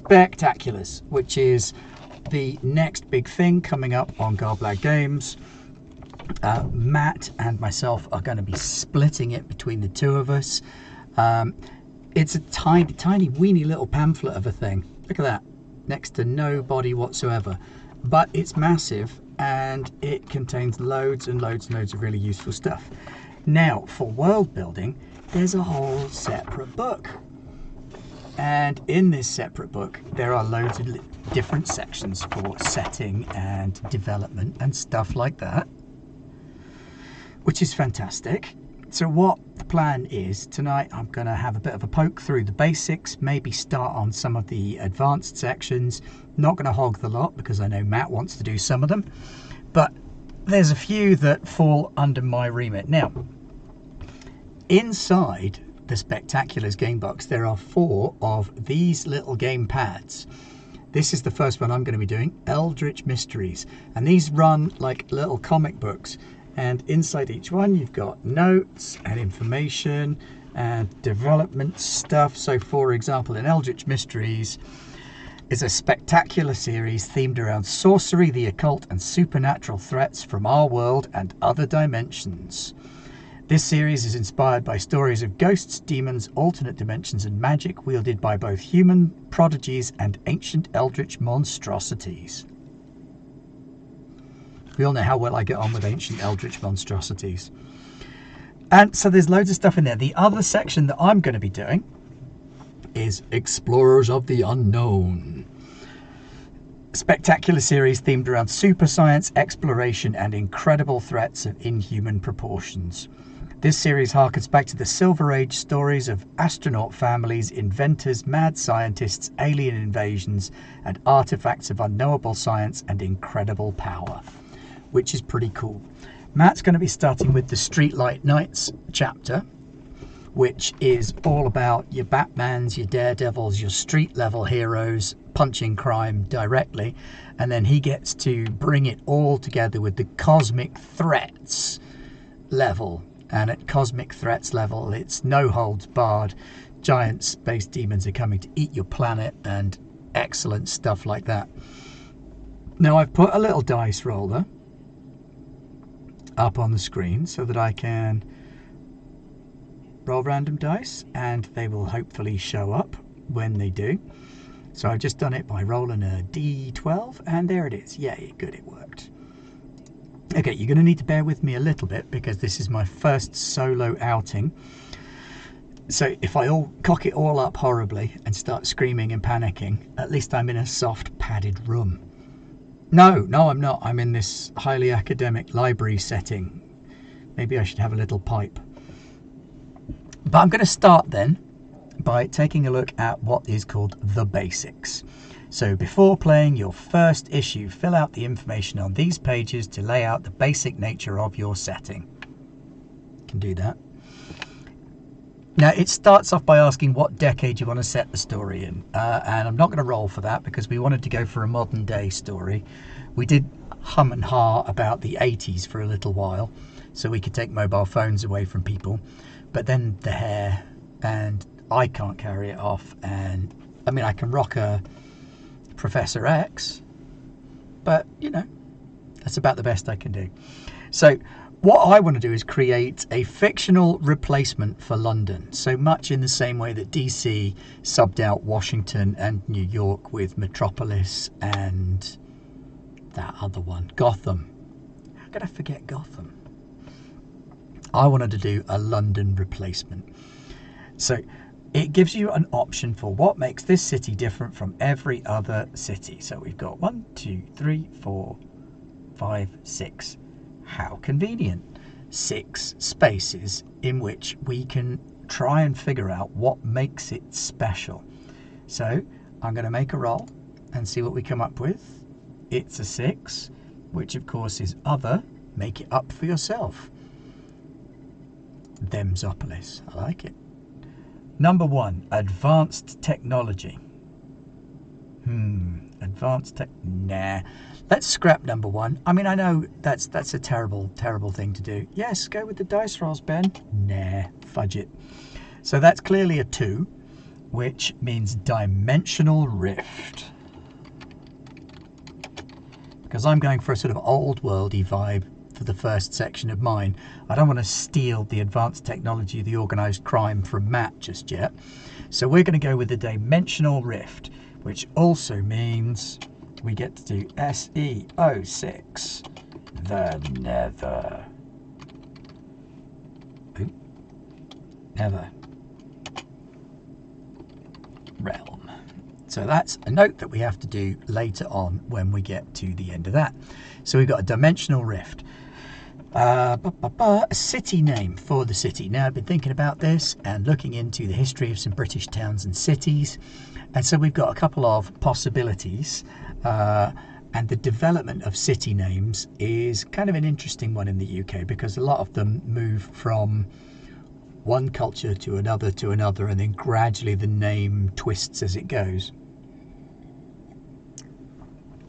Spectaculars, which is the next big thing coming up on Garblag Games. Matt and myself are going to be splitting it between the two of us. It's a tiny weeny little pamphlet of a thing. Look at that, next to no body whatsoever, but it's massive and it contains loads and loads of really useful stuff. Now for world building, there's a whole separate book, and in this separate book there are loads of different sections for setting and development and stuff like that, which is fantastic. So what the plan is tonight, I'm going to have a bit of a poke through the basics, maybe start on some of the advanced sections. Not going to hog the lot because I know Matt wants to do some of them, but there's a few that fall under my remit. Now, inside the Spectaculars game box, there are 4 of these little game pads. This is the first one I'm going to be doing, Eldritch Mysteries, and these run like little comic books. And inside each one you've got notes and information and development stuff. So for example, in Eldritch Mysteries is a spectacular series themed around sorcery, the occult and supernatural threats from our world and other dimensions. This series is inspired by stories of ghosts, demons, alternate dimensions and magic wielded by both human prodigies and ancient eldritch monstrosities. We all know how well I get on with ancient eldritch monstrosities. And so there's loads of stuff in there. The other section that I'm going to be doing is Explorers of the Unknown. Spectacular series themed around super science, exploration and incredible threats of inhuman proportions. This series harkens back to the Silver Age stories of astronaut families, inventors, mad scientists, alien invasions and artifacts of unknowable science and incredible power, which is pretty cool. Matt's going to be starting with the Streetlight Knights chapter, which is all about your Batmans, your Daredevils, your street level heroes punching crime directly, and then he gets to bring it all together with the cosmic threats level. And at cosmic threats level, it's no holds barred. Giant space demons are coming to eat your planet and excellent stuff like that. Now I've put a little dice roller up on the screen so that I can roll random dice and they will hopefully show up when they do. So I've just done it by rolling a D12 and there it is. Yay, good, it worked. Okay, you're going to need to bear with me a little bit because this is my first solo outing. So if I cock it all up horribly and start screaming and panicking, at least I'm in a soft padded room. No, I'm not. I'm in this highly academic library setting. Maybe I should have a little pipe. But I'm going to start then by taking a look at what is called the basics. So before playing your first issue, fill out the information on these pages to lay out the basic nature of your setting. You can do that. Now it starts off by asking what decade you want to set the story in, and I'm not going to roll for that because we wanted to go for a modern day story. We did hum and ha about the 80s for a little while so we could take mobile phones away from people, but then the hair and I can't carry it off, and I mean I can rock a Professor X, but you know, that's about the best I can do. So what I want to do is create a fictional replacement for London, so much in the same way that DC subbed out Washington and New York with Metropolis and that other one, Gotham. How could I forget Gotham? I wanted to do a London replacement. So it gives you an option for what makes this city different from every other city. So we've got 1, 2, 3, 4, 5, 6. How convenient. 6 spaces in which we can try and figure out what makes it special. So I'm going to make a roll and see what we come up with. It's a 6, which of course is other. Make it up for yourself. Themsopolis. I like it. Number 1, advanced technology. Advanced tech. Nah. Let's scrap number 1. I mean, I know that's a terrible thing to do. Yes, go with the dice rolls, Ben. Nah, fudge it. So that's clearly a 2. which means dimensional rift. Because I'm going for a sort of old worldy vibe for the first section of mine. I don't want to steal the advanced technology of the organised crime from Matt just yet. So we're going to go with the dimensional rift, which also means we get to do SE06, the Nether. Ooh. Nether realm. So that's a note that we have to do later on when we get to the end of that. So we've got a dimensional rift. A city name for the city. Now I've been thinking about this and looking into the history of some British towns and cities, and so we've got a couple of possibilities, and the development of city names is kind of an interesting one in the UK because a lot of them move from one culture to another, and then gradually the name twists as it goes.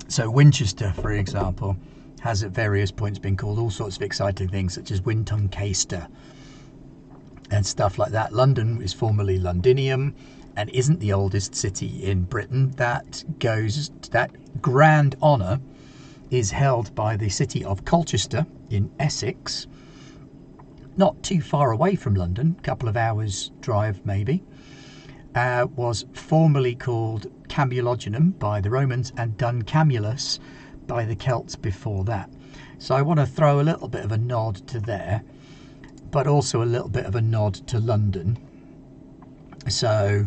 So Winchester, for example, has at various points been called all sorts of exciting things such as Wintoncaster and stuff like that. London is formerly Londinium and isn't the oldest city in Britain. That grand honour is held by the city of Colchester in Essex, not too far away from London, a couple of hours drive maybe. Was formerly called Camulogenum by the Romans and Duncamulus by the Celts before that. So I want to throw a little bit of a nod to there, but also a little bit of a nod to London. So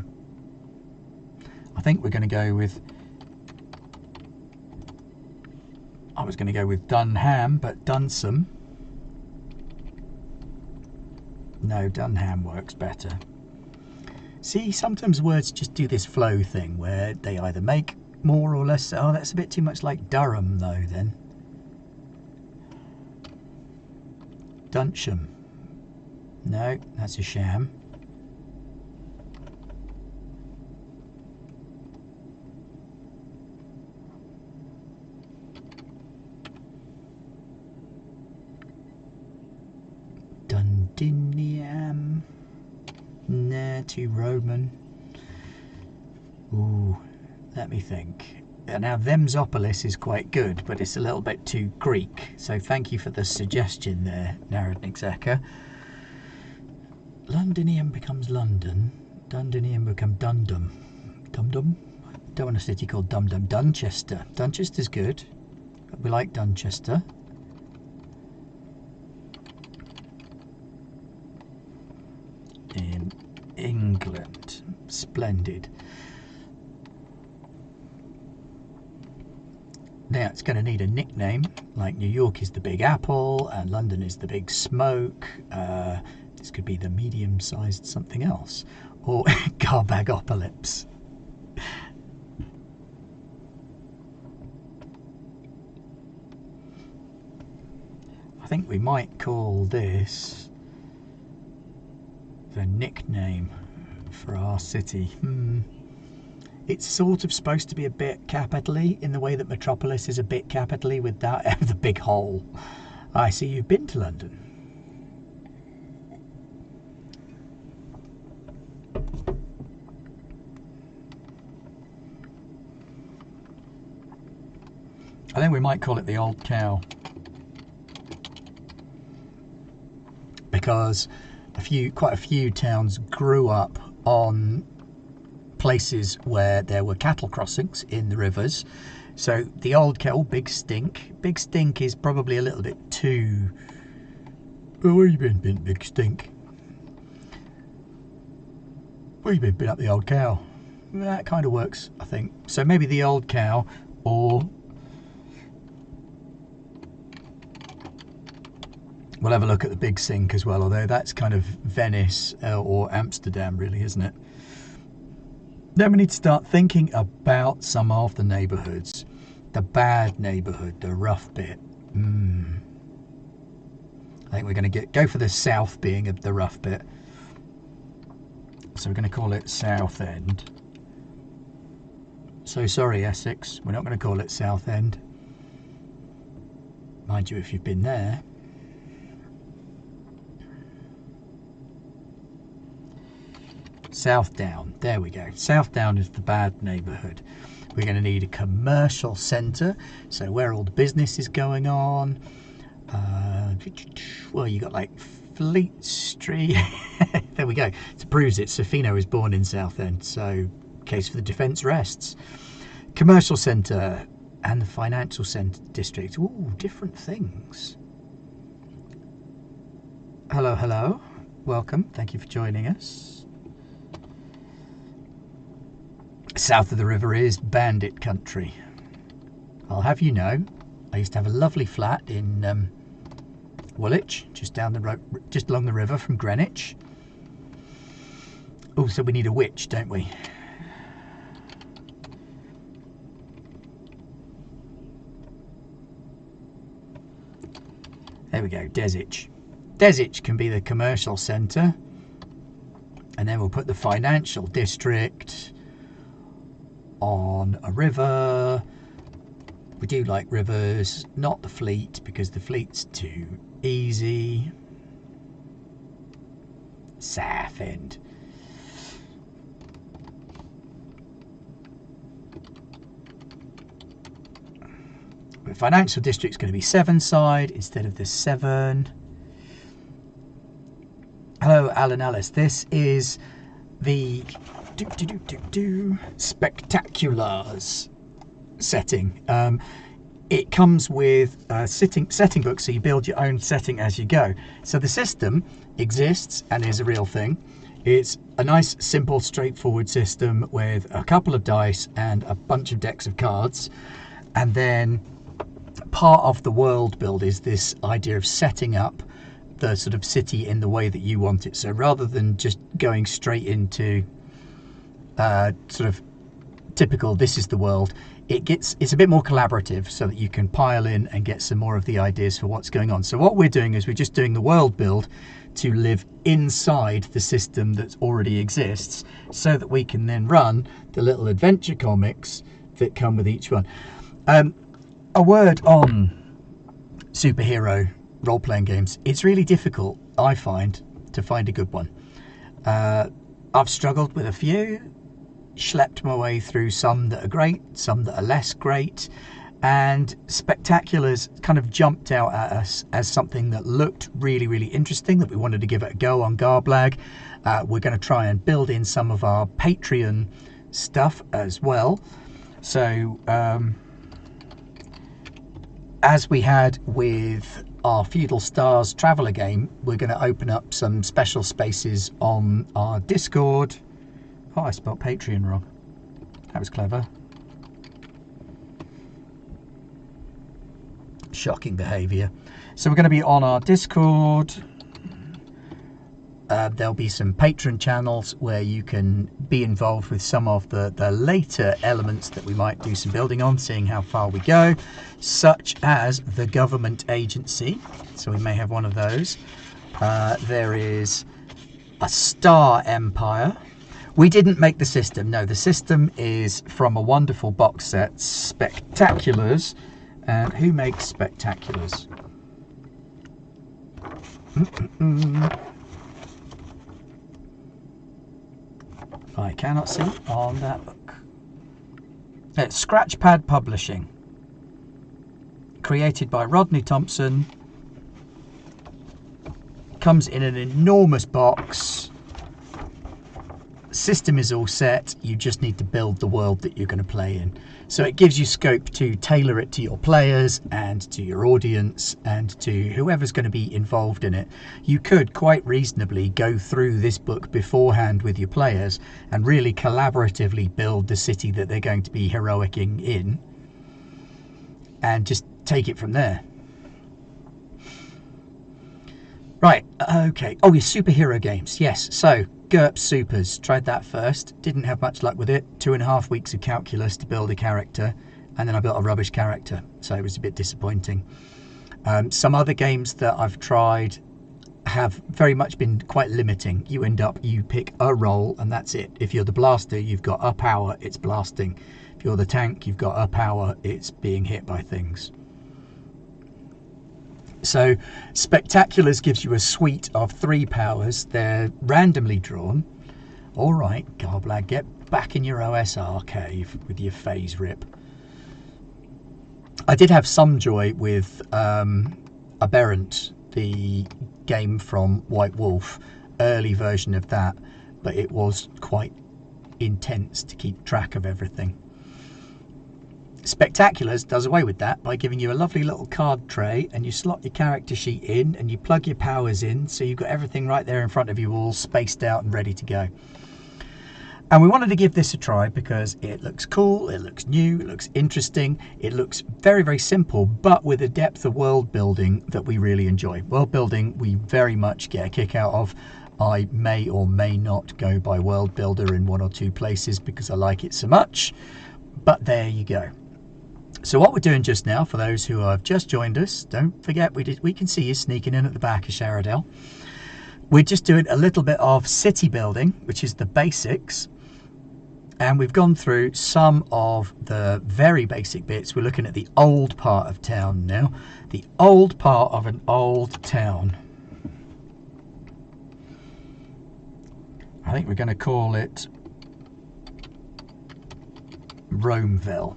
I think we're going to go with, I was going to go with Dunham, but Dunsum. No, Dunham works better. See, sometimes words just do this flow thing where they either make more or less. Oh, that's a bit too much like Durham though then. Dunsham. No, that's a sham. Dundinium. Nah, too Roman. Ooh, let me think. Now, Themsopolis is quite good, but it's a little bit too Greek. So thank you for the suggestion there, Narodnixaka. Londinium becomes London. Dundinium becomes Dundum. Dum-dum? Don't want a city called Dum-dum. Dunchester. Dunchester's good. We like Dunchester. In England. Splendid. Now it's going to need a nickname, like New York is the Big Apple and London is the Big Smoke. This could be the medium-sized something else, or Garbagopolis. I think we might call this the nickname for our city. It's sort of supposed to be a bit capitally in the way that Metropolis is a bit capitally with that the big hole. I see you've been to London. I think we might call it the Old Cow, because quite a few towns grew up on places where there were cattle crossings in the rivers. So the Old Cow, Big Stink. Big Stink is probably a little bit too... Oh, where you been, Big Stink? Where you been up the Old Cow? That kind of works, I think. So maybe the Old Cow, or... We'll have a look at the Big Sink as well, although that's kind of Venice or Amsterdam really, isn't it? Then we need to start thinking about some of the neighbourhoods. The bad neighbourhood, the rough bit. I think we're going to go for the south being the rough bit. So we're going to call it Southend. So sorry, Essex, we're not going to call it Southend. Mind you, if you've been there. Southdown. There we go. Southdown is the bad neighbourhood. We're going to need a commercial centre, so where all the business is going on. Well, you got like Fleet Street. There we go. To prove it, Sofino was born in Southend, so case for the defence rests. Commercial centre and the financial centre district. Ooh, different things. Hello, hello. Welcome. Thank you for joining us. South of the river is bandit country. I'll have you know, I used to have a lovely flat in Woolwich, just down the road, just along the river from Greenwich. Oh, so we need a witch, don't we? There we go, Deswich. Deswich can be the commercial centre, and then we'll put the financial district on a river. We do like rivers, not the Fleet, because the Fleet's too easy. Southend. The financial district's going to be Sevenside instead of the 7. Hello, Alan Ellis. This is the Spectaculars setting. It comes with a setting book, so you build your own setting as you go. So the system exists and is a real thing. It's a nice, simple, straightforward system with a couple of dice and a bunch of decks of cards. And then part of the world build is this idea of setting up the sort of city in the way that you want it. So rather than just going straight into sort of typical this is the world, it's a bit more collaborative so that you can pile in and get some more of the ideas for what's going on. So what we're doing is we're just doing the world build to live inside the system that already exists, so that we can then run the little adventure comics that come with each one. A word on superhero role-playing games. It's really difficult, I find, to find a good one. I've struggled with a few, schlepped my way through some that are great, some that are less great, and Spectaculars kind of jumped out at us as something that looked really, really interesting, that we wanted to give it a go on Garblag. We're going to try and build in some of our Patreon stuff as well. So as we had with our Feudal Stars Traveller game, we're going to open up some special spaces on our Discord. Oh, I spelled Patreon wrong. That was clever. Shocking behaviour. So we're going to be on our Discord. There'll be some Patreon channels where you can be involved with some of the later elements that we might do some building on, seeing how far we go, such as the government agency. So we may have one of those. There is a Star Empire. We didn't make the system. No, the system is from a wonderful box set, Spectaculars. And who makes Spectaculars? I cannot see on that book. It's Scratchpad Publishing. Created by Rodney Thompson. Comes in an enormous box. System is all set. You just need to build the world that you're going to play in. So it gives you scope to tailor it to your players and to your audience and to whoever's going to be involved in it. You could quite reasonably go through this book beforehand with your players and really collaboratively build the city that they're going to be heroicing in and just take it from there. Right, okay. Oh, your superhero games. Yes, so GURPS Supers, tried that first, didn't have much luck with it. 2.5 weeks of calculus to build a character, and then I built a rubbish character, so it was a bit disappointing. Some other games that I've tried have very much been quite limiting. You pick a role and that's it. If you're the blaster, you've got a power, it's blasting. If you're the tank, you've got a power, it's being hit by things. So Spectaculars gives you a suite of 3 powers. They're randomly drawn, All right, Garblag, get back in your OSR cave with your phase rip. I did have some joy with Aberrant, the game from White Wolf, early version of that, but it was quite intense to keep track of everything. Spectaculars does away with that by giving you a lovely little card tray, and you slot your character sheet in and you plug your powers in, so you've got everything right there in front of you, all spaced out and ready to go. And we wanted to give this a try because it looks cool, it looks new, it looks interesting, it looks very, very simple, but with a depth of world building that we really enjoy. World building we very much get a kick out of. I may or may not go by world builder in 1 or 2 places because I like it so much, but there you go. So what we're doing just now, for those who have just joined us, don't forget we can see you sneaking in at the back of Sharadell. We're just doing a little bit of city building, which is the basics. And we've gone through some of the very basic bits. We're looking at the old part of town now. The old part of an old town. I think we're going to call it Romeville.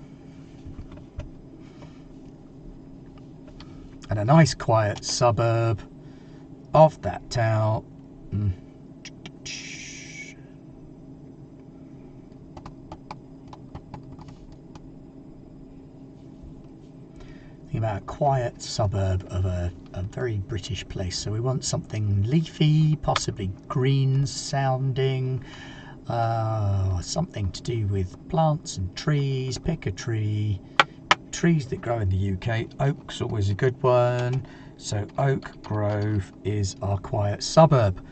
And a nice quiet suburb of that town. About a quiet suburb of a very British place, so we want something leafy, possibly green sounding, something to do with plants and trees. Pick a tree. Trees that grow in the UK. Oak's always a good one, so Oak Grove is our quiet suburb.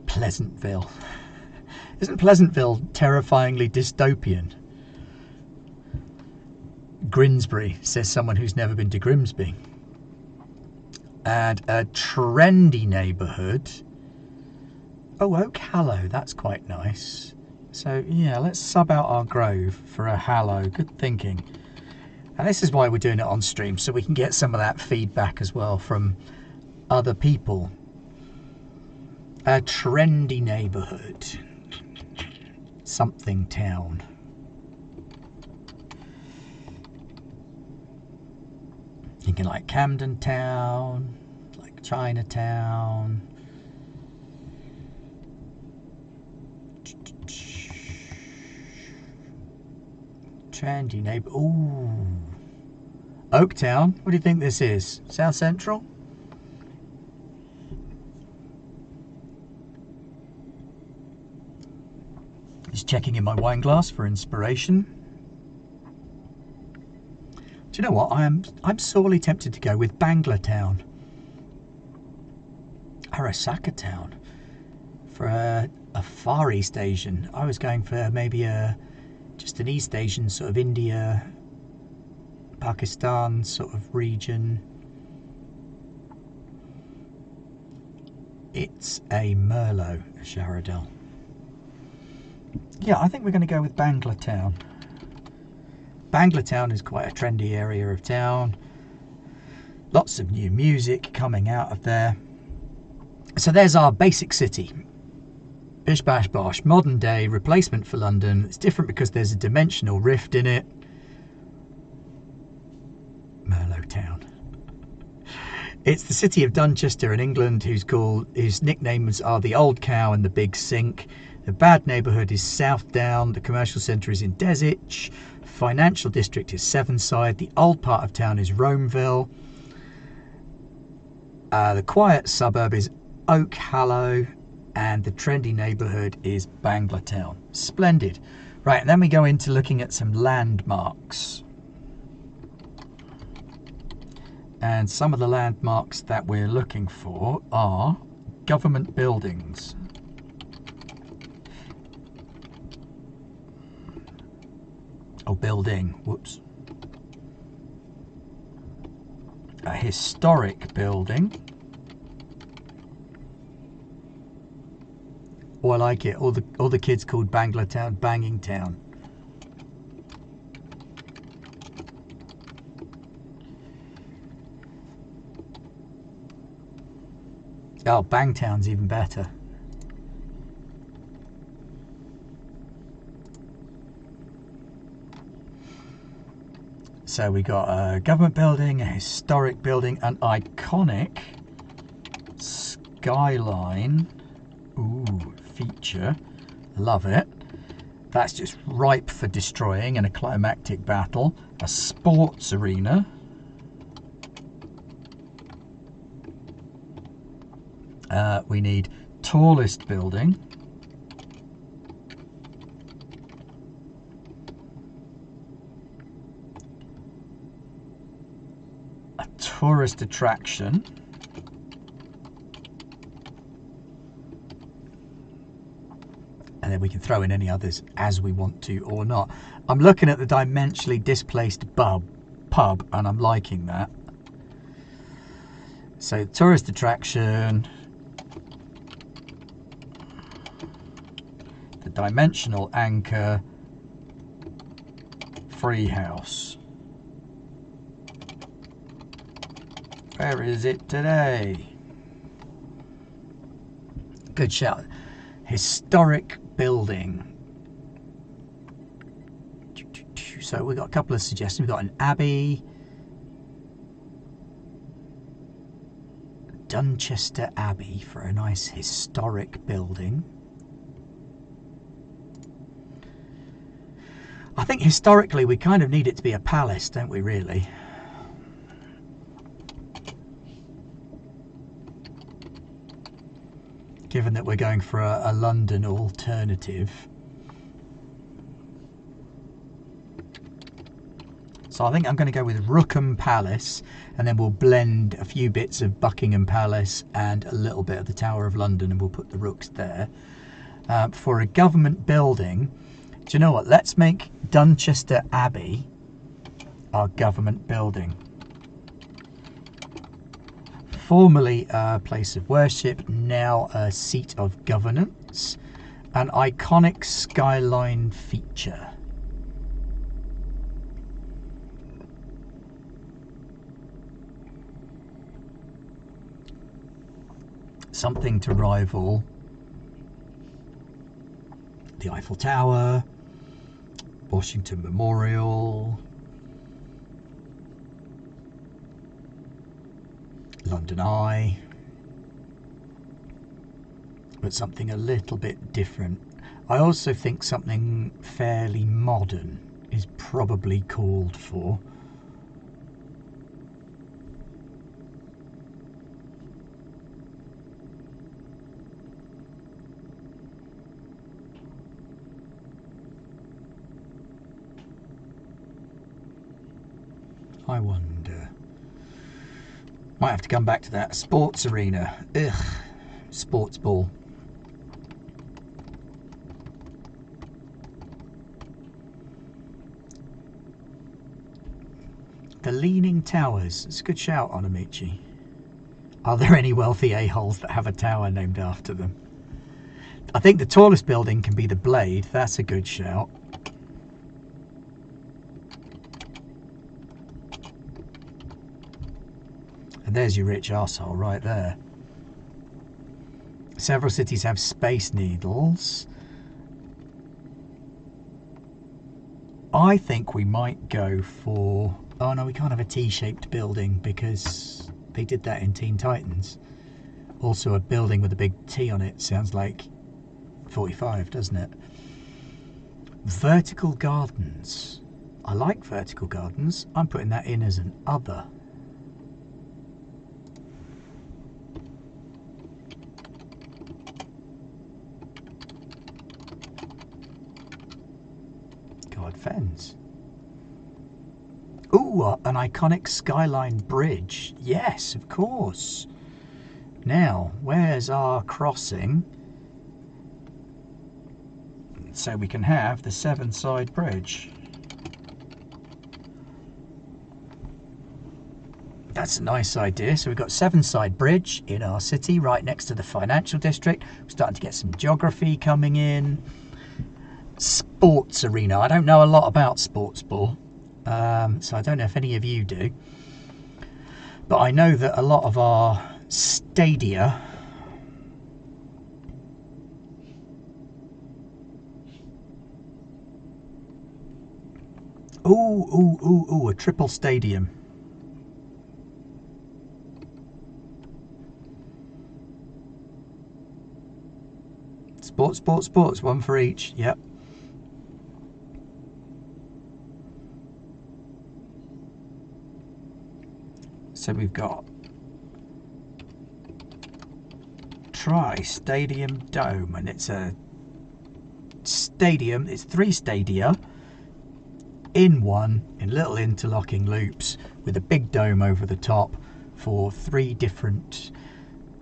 Pleasantville. Isn't Pleasantville terrifyingly dystopian? Grimsbury, says someone who's never been to Grimsby. And a trendy neighbourhood. Oh, Oak Hallow, that's quite nice. So yeah, let's sub out our Grove for a Hallow. Good thinking. And this is why we're doing it on stream, so we can get some of that feedback as well from other people. A trendy neighbourhood. Something town. Thinking like Camden Town, like Chinatown. Trendy neighbour. Ooh. Oaktown. What do you think this is? South Central? Just checking in my wine glass for inspiration. Do you know what? I'm sorely tempted to go with Bangla Town. Arasaka Town. For a Far East Asian. I was going for maybe just an East Asian, sort of India, Pakistan sort of region. It's a Merlot, Sharadell. Yeah, I think we're going to go with Bangla Town. Bangla Town is quite a trendy area of town. Lots of new music coming out of there. So there's our basic city. Bish bash bosh, modern day replacement for London. It's different because there's a dimensional rift in it. Merlot Town. It's the city of Dunchester in England, whose nicknames are the Old Cow and the Big Sink. The bad neighbourhood is South Down. The commercial centre is in Deswich. Financial district is Sevenside. The old part of town is Romeville. The quiet suburb is Oak Hallow. And the trendy neighbourhood is Bangla Town. Splendid. Right, and then we go into looking at some landmarks. And some of the landmarks that we're looking for are government buildings. Oh, building. Whoops. A historic building. Oh, I like it. All the kids called Bangla Town Banging Town. Oh, Bangtown's even better. So we got a government building, a historic building, an iconic skyline. Ooh, feature. Love it. That's just ripe for destroying in a climactic battle. A sports arena. We need tallest building. A tourist attraction. And then we can throw in any others as we want to or not. I'm looking at the dimensionally displaced pub and I'm liking that. So tourist attraction, the dimensional anchor, free house. Where is it today? Good shout. Historic building. So we've got a couple of suggestions. We've got an abbey, Dunchester Abbey for a nice historic building. I think historically we kind of need it to be a palace, don't we, really? Given that we're going for a London alternative. So I think I'm going to go with Rookham Palace, and then we'll blend a few bits of Buckingham Palace and a little bit of the Tower of London, and we'll put the rooks there. For a government building, do you know what? Let's make Dunchester Abbey our government building. Formerly a place of worship, now a seat of governance. An iconic skyline feature. Something to rival the Eiffel Tower, Washington Memorial, London Eye, but something a little bit different. I also think something fairly modern is probably called for. I wonder. Might have to come back to that. Sports arena. Ugh. Sports ball. The Leaning Towers. It's a good shout, Onamichi. Are there any wealthy a-holes that have a tower named after them? I think the tallest building can be the Blade. That's a good shout. And there's your rich arsehole right there. Several cities have Space Needles. I think we might go for... Oh no, we can't have a T-shaped building because they did that in Teen Titans. Also a building with a big T on it sounds like 45, doesn't it? Vertical gardens. I like vertical gardens. I'm putting that in as an other. Fens. Ooh, an iconic skyline bridge. Yes, of course. Now, where's our crossing? So we can have the Seven-Side Bridge. That's a nice idea. So we've got Seven-Side Bridge in our city, right next to the financial district. We're starting to get some geography coming in. Sports arena. I don't know a lot about sports ball, so I don't know if any of you do, but I know that a lot of our stadia A triple stadium. Sports. One for each. Yep. So we've got Tri-Stadium Dome, and it's a stadium. It's 3 stadia in one, in little interlocking loops with a big dome over the top for 3 different.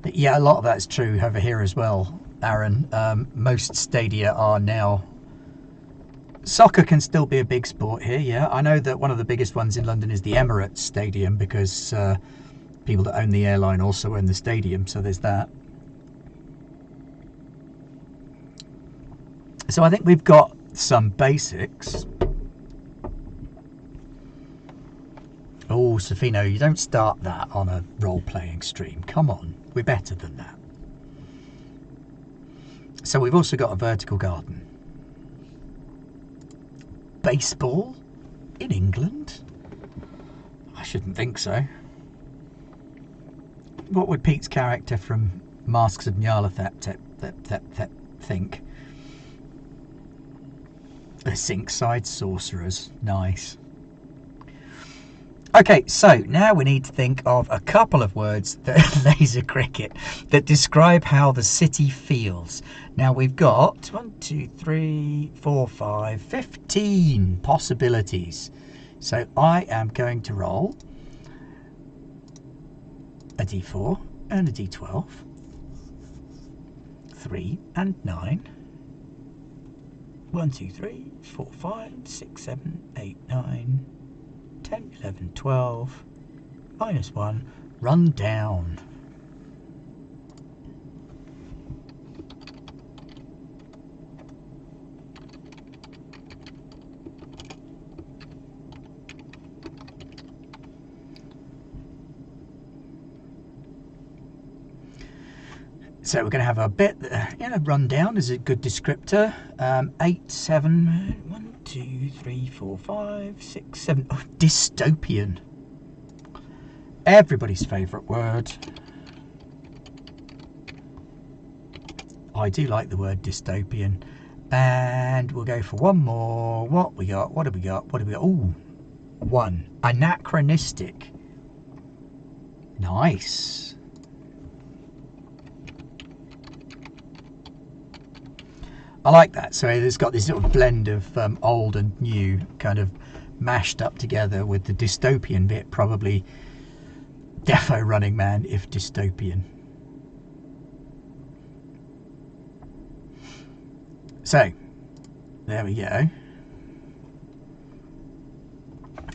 Yeah, a lot of that's true over here as well, Aaron. Most stadia are now. Soccer can still be a big sport here, yeah. I know that one of the biggest ones in London is the Emirates Stadium, because people that own the airline also own the stadium, so there's that. So I think we've got some basics. Oh, Sofino, you don't start that on a role-playing stream. Come on, we're better than that. So we've also got a vertical garden. Baseball in England? I shouldn't think so. What would Pete's character from Masks of Nyarlathotep think? The Sinkside Sorcerers. Nice. Okay, so now we need to think of a couple of words that laser cricket that describe how the city feels. Now we've got 15 possibilities. So I am going to roll a d4 and a d12, 3 and 9. 1, 2, 3, 4, 5, 6, 7, 8, 9, 10, 11, 12, -1, run down. So we're going to have a bit, run down is a good descriptor. 8, 7, 1, 2, 3, 4, 5, 6, 7. Oh, dystopian. Everybody's favourite word. I do like the word dystopian. And we'll go for one more. What we got? What have we got? What have we got? Ooh, 1. Anachronistic. Nice. I like that. So it's got this sort of blend of old and new kind of mashed up together, with the dystopian bit probably defo Running Man if dystopian. So there we go.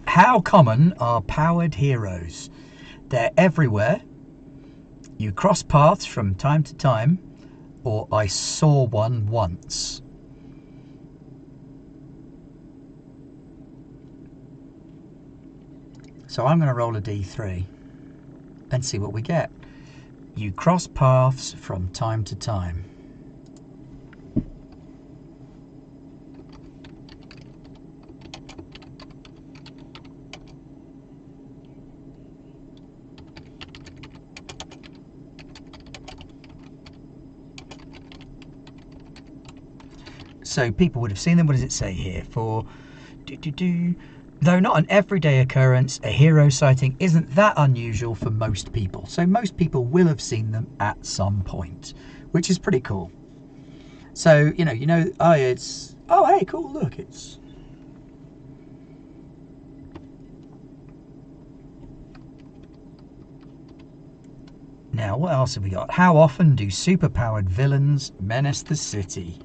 How common are powered heroes? They're everywhere. You cross paths from time to time. Or I saw one once. So I'm going to roll a d3 and see what we get. You cross paths from time to time. So people would have seen them. What does it say here? For though not an everyday occurrence, a hero sighting isn't that unusual for most people. So most people will have seen them at some point, which is pretty cool. So oh, it's, oh hey, cool, look, it's. Now what else have we got? How often do superpowered villains menace the city?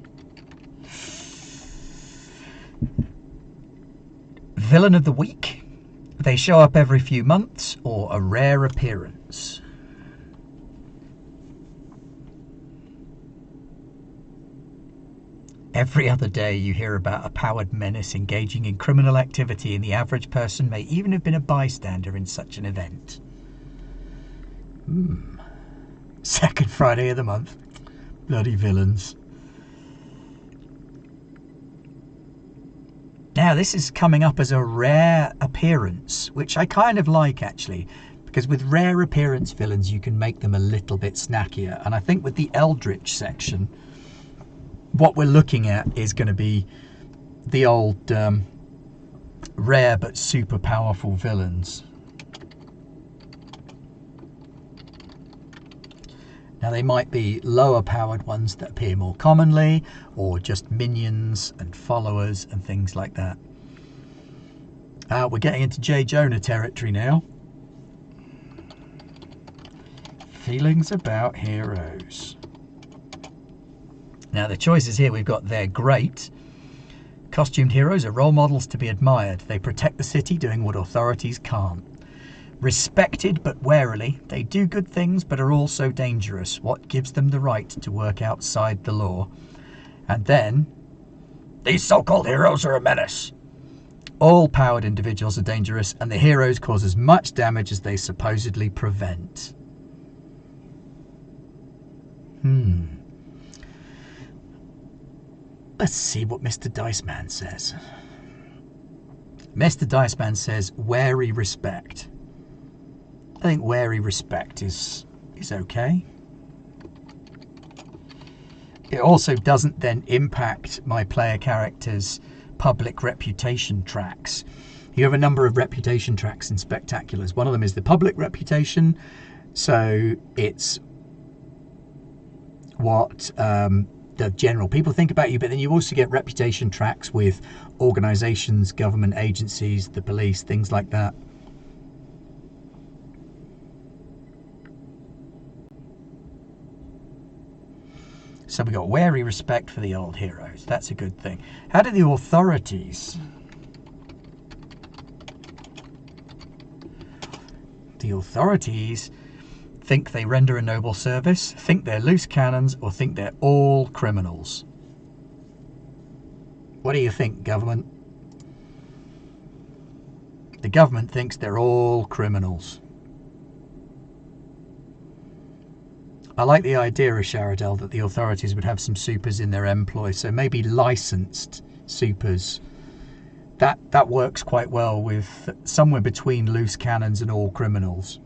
Villain of the week. They show up every few months, or a rare appearance. Every other day you hear about a powered menace engaging in criminal activity, and the average person may even have been a bystander in such an event. Second Friday of the month. Bloody villains. Now this is coming up as a rare appearance, which I kind of like actually, because with rare appearance villains you can make them a little bit snackier, and I think with the Eldritch section what we're looking at is going to be the old rare but super powerful villains. Now they might be lower powered ones that appear more commonly, or just minions and followers and things like that. We're getting into J. Jonah territory now. Feelings about heroes. Now the choices here, we've got they're great. Costumed heroes are role models to be admired. They protect the city doing what authorities can't. Respected but warily, they do good things but are also dangerous. What gives them the right to work outside the law? And then, these so-called heroes are a menace. All powered individuals are dangerous, and the heroes cause as much damage as they supposedly prevent. Let's see what Mr. Diceman says. Mr. Diceman says, wary respect. I think wary respect is okay. It also doesn't then impact my player character's public reputation tracks. You have a number of reputation tracks in Spectaculars. One of them is the public reputation, so it's what the general people think about you, but then you also get reputation tracks with organisations, government agencies, the police, things like that. So we got wary respect for the old heroes. That's a good thing. How do the authorities? The authorities think they render a noble service, think they're loose cannons, or think they're all criminals. What do you think, government? The government thinks they're all criminals. I like the idea of Sharadel that the authorities would have some supers in their employ, so maybe licensed supers. That works quite well with somewhere between loose cannons and all criminals.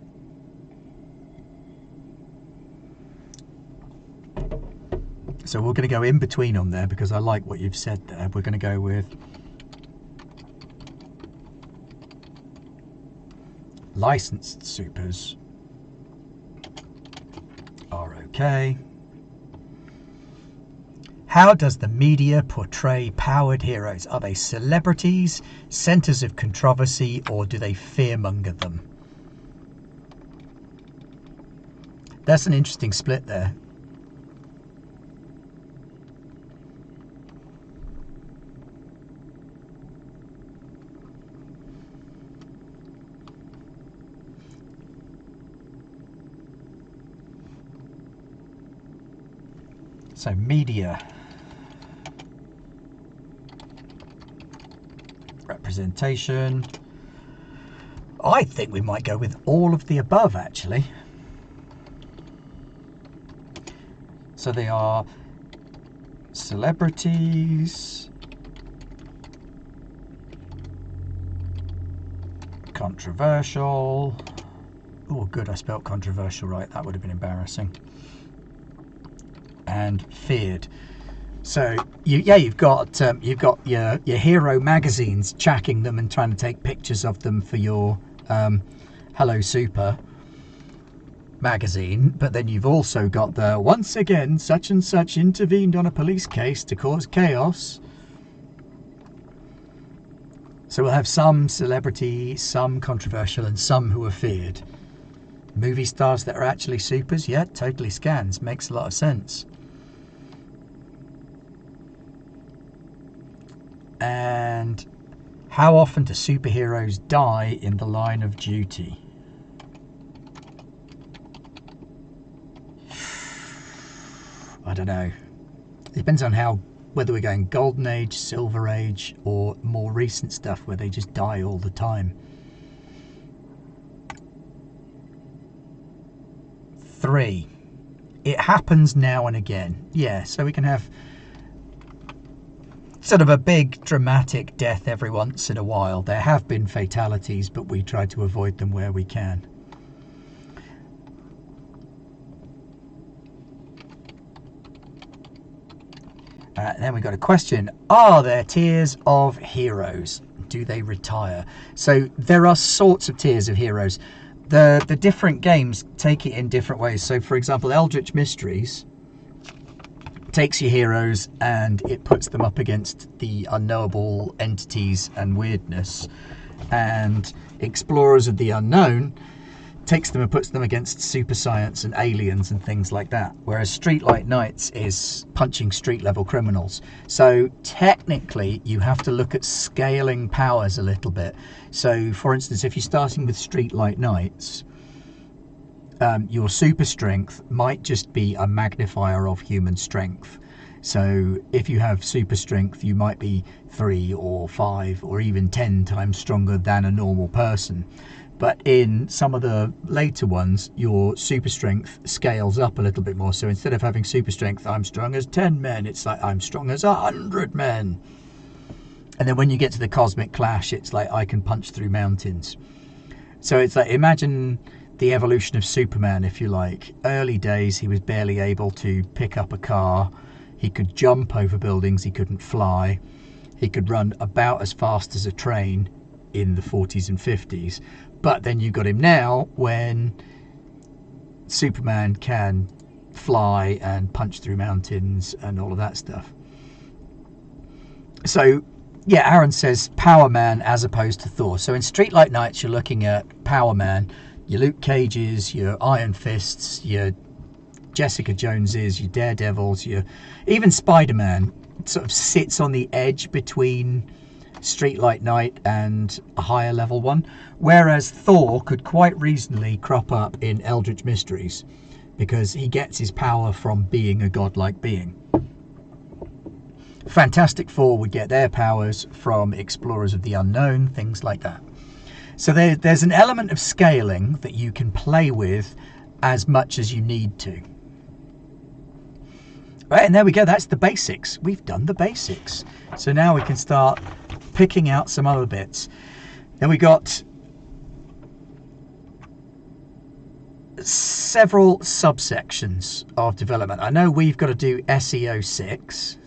So we're going to go in between on there because I like what you've said there. We're going to go with licensed supers are okay. How does the media portray powered heroes? Are they celebrities, centres of controversy, or do they fearmonger them? That's an interesting split there. So media representation. I think we might go with all of the above actually. So they are celebrities, controversial. Oh good, I spelled controversial right, that would have been embarrassing. And feared. So you've got your hero magazines checking them and trying to take pictures of them for your Hello Super magazine, but then you've also got the once again such and such intervened on a police case to cause chaos. So we'll have some celebrity, some controversial, and some who are feared. Movie stars that are actually supers, yeah, totally scans, makes a lot of sense. And how often do superheroes die in the line of duty? I don't know. It depends on whether we're going Golden Age, Silver Age, or more recent stuff where they just die all the time. 3. It happens now and again. Yeah, so we can have sort of a big dramatic death every once in a while. There have been fatalities, but we try to avoid them where we can. Then we got a question. Are there tiers of heroes? Do they retire? So there are sorts of tiers of heroes. The different games take it in different ways. So for example, Eldritch Mysteries takes your heroes and it puts them up against the unknowable entities and weirdness. And Explorers of the Unknown takes them and puts them against super science and aliens and things like that. Whereas Streetlight Knights is punching street level criminals. So technically you have to look at scaling powers a little bit. So for instance, if you're starting with Streetlight Knights, your super strength might just be a magnifier of human strength. So if you have super strength, you might be 3 or 5 or even 10 times stronger than a normal person. But in some of the later ones, your super strength scales up a little bit more. So instead of having super strength, I'm strong as 10 men, it's like I'm strong as 100 men. And then when you get to the Cosmic Clash, it's like I can punch through mountains. So it's like, imagine the evolution of Superman, if you like. Early days, he was barely able to pick up a car. He could jump over buildings, he couldn't fly. He could run about as fast as a train in the 40s and 50s. But then you've got him now when Superman can fly and punch through mountains and all of that stuff. So, yeah, Aaron says Power Man as opposed to Thor. So in Streetlight Knights, you're looking at Power Man, your Luke Cages, your Iron Fists, your Jessica Joneses, your Daredevils, your even Spider-Man sort of sits on the edge between Streetlight Knight and a higher level one, whereas Thor could quite reasonably crop up in Eldritch Mysteries because he gets his power from being a godlike being. Fantastic Four would get their powers from Explorers of the Unknown, things like that. So there's an element of scaling that you can play with as much as you need to. Right, and there we go, that's the basics. We've done the basics. So now we can start picking out some other bits. Then we got several subsections of development. I know we've got to do SEO 6.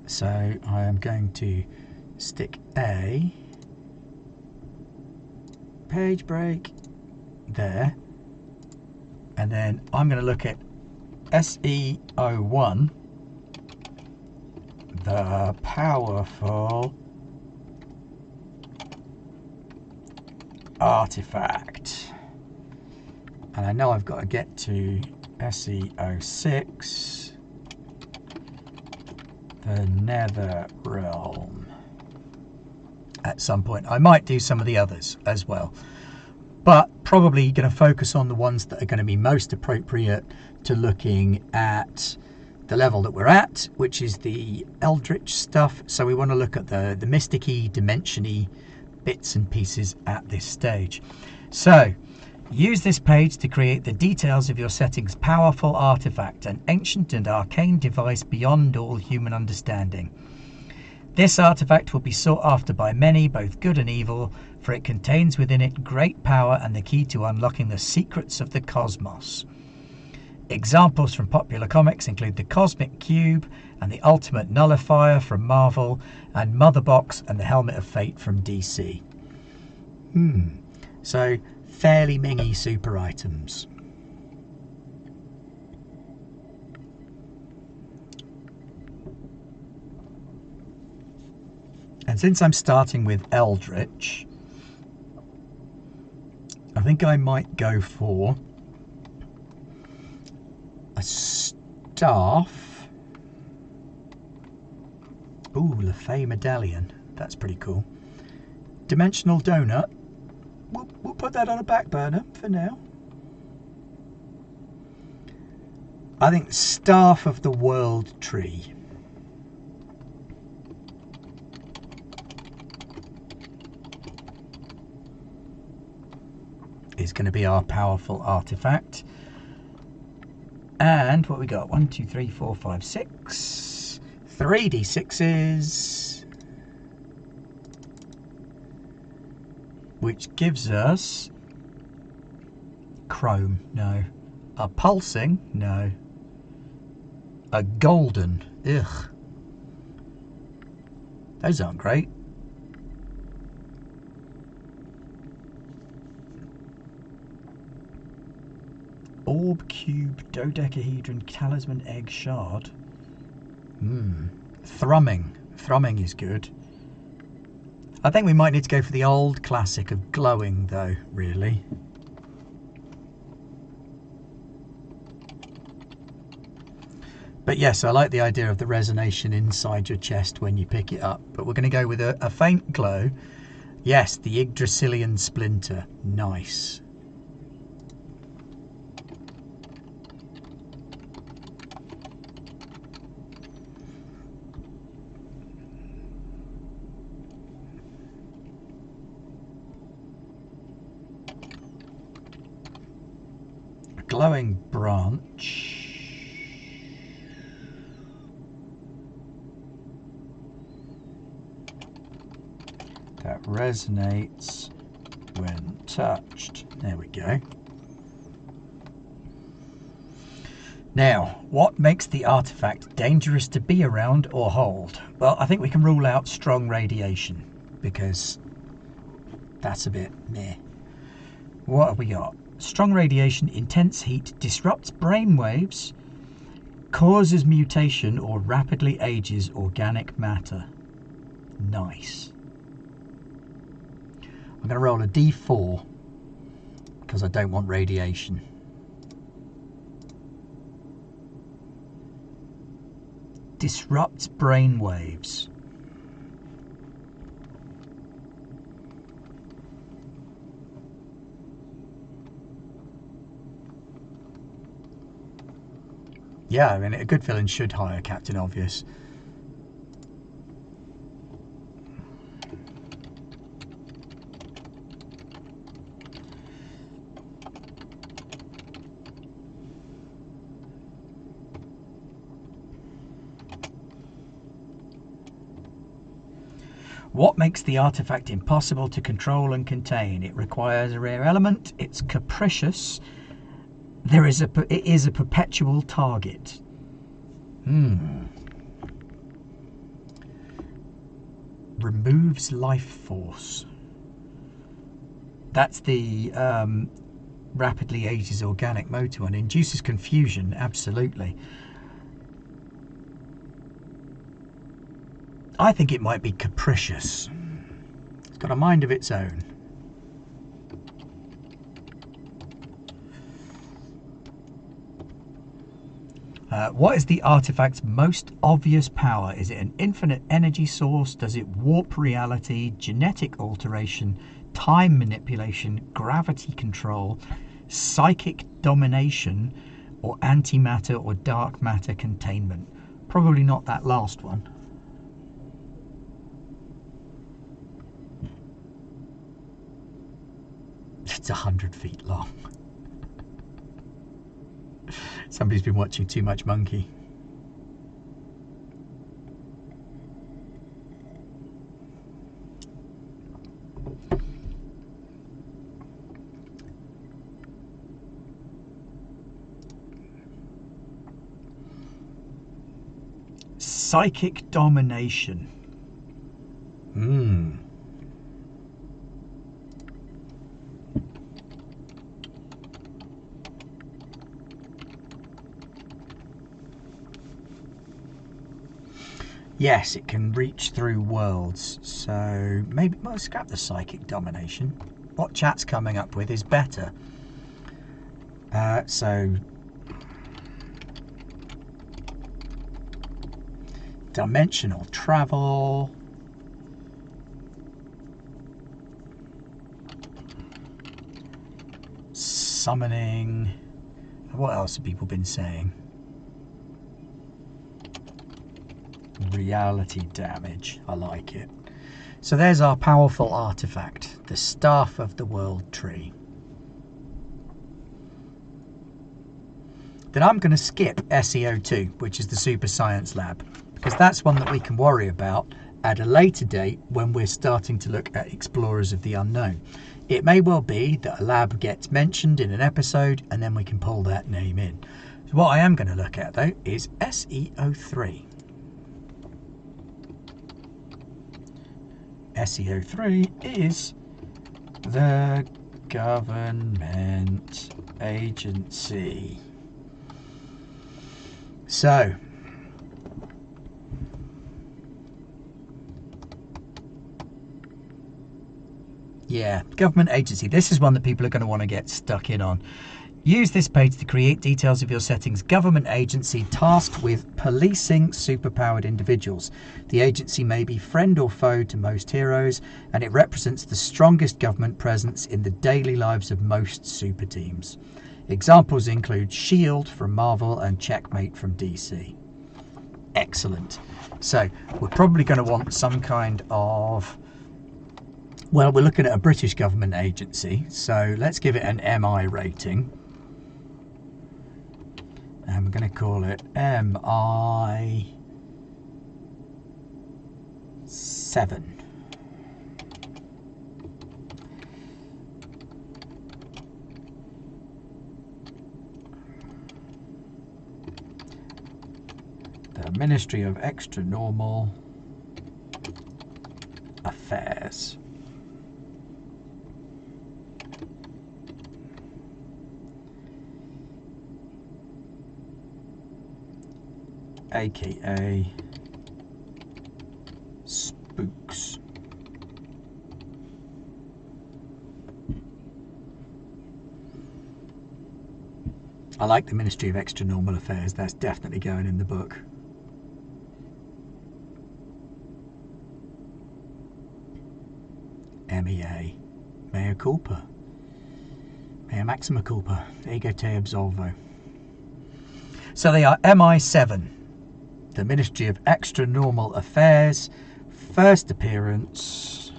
So I am going to stick a page break there. And then I'm going to look at SEO 1. The powerful artifact. And I know I've got to get to SEO 6. The Nether Realm. At some point. I might do some of the others as well. But probably going to focus on the ones that are going to be most appropriate to looking at the level that we're at, which is the Eldritch stuff. So we want to look at the mysticy, dimension-y bits and pieces at this stage. So use this page to create the details of your setting's powerful artifact, an ancient and arcane device beyond all human understanding. This artifact will be sought after by many, both good and evil, for it contains within it great power and the key to unlocking the secrets of the cosmos. Examples from popular comics include the Cosmic Cube and the Ultimate Nullifier from Marvel, and Mother Box and the Helmet of Fate from DC. So fairly mingy super items. And since I'm starting with Eldritch, I think I might go for a staff. Ooh, Lefay Medallion. That's pretty cool. Dimensional Donut. We'll put that on a back burner for now. I think Staff of the World Tree. Is going to be our powerful artifact. And what we got? 1, 2, 3, 4, 5, 6. 3d6s. Which gives us chrome, no. A pulsing, no. A golden, ugh. Those aren't great. Orb, cube, dodecahedron, talisman, egg, shard. Thrumming. Thrumming is good. I think we might need to go for the old classic of glowing, though, really. But yes, I like the idea of the resonation inside your chest when you pick it up. But we're going to go with a faint glow. Yes, the Yggdrasilian splinter. Nice. A glowing branch. That resonates when touched. There we go. Now, what makes the artifact dangerous to be around or hold? Well, I think we can rule out strong radiation, because that's a bit meh. What have we got? Strong radiation, intense heat, disrupts brain waves, causes mutation or rapidly ages organic matter. Nice. I'm going to roll a d4 because I don't want radiation. Disrupts brain waves. Yeah, I mean, a good villain should hire Captain Obvious. What makes the artifact impossible to control and contain? It requires a rare element. It's capricious. It is a perpetual target. Removes life force. That's the rapidly ages organic motor one. Induces confusion, absolutely. I think it might be capricious. It's got a mind of its own. What is the artifact's most obvious power? Is it an infinite energy source? Does it warp reality, genetic alteration, time manipulation, gravity control, psychic domination, or antimatter or dark matter containment? Probably not that last one. It's 100 feet long. Somebody's been watching too much Monkey. Psychic domination. Yes, it can reach through worlds, so maybe we'll scrap the psychic domination. What chat's coming up with is better. So dimensional travel. Summoning. What else have people been saying? Reality damage. I like it. So there's our powerful artifact, the Staff of the World Tree. then I'm going to skip SEO2, which is the Super Science Lab, because that's one that we can worry about at a later date when we're starting to look at Explorers of the Unknown. It may well be that a lab gets mentioned in an episode and then we can pull that name in. So what I am going to look at though is SEO3. SEO3 is the government agency. So yeah, government agency. This is one that people are going to want to get stuck in on. Use this page to create details of your settings. Government agency tasked with policing superpowered individuals. The agency may be friend or foe to most heroes, and it represents the strongest government presence in the daily lives of most super teams. Examples include S.H.I.E.L.D. from Marvel and Checkmate from DC. Excellent. So we're probably going to want some kind of... Well, we're looking at a British government agency, so let's give it an MI rating. And we're going to call it MI 7. The Ministry of Extranormal Affairs. AKA Spooks. I like the Ministry of Extranormal Affairs. That's definitely going in the book. MEA. Mea culpa. Mea maxima culpa. Ego te absolvo. So they are MI7. The Ministry of Extranormal Affairs, first appearance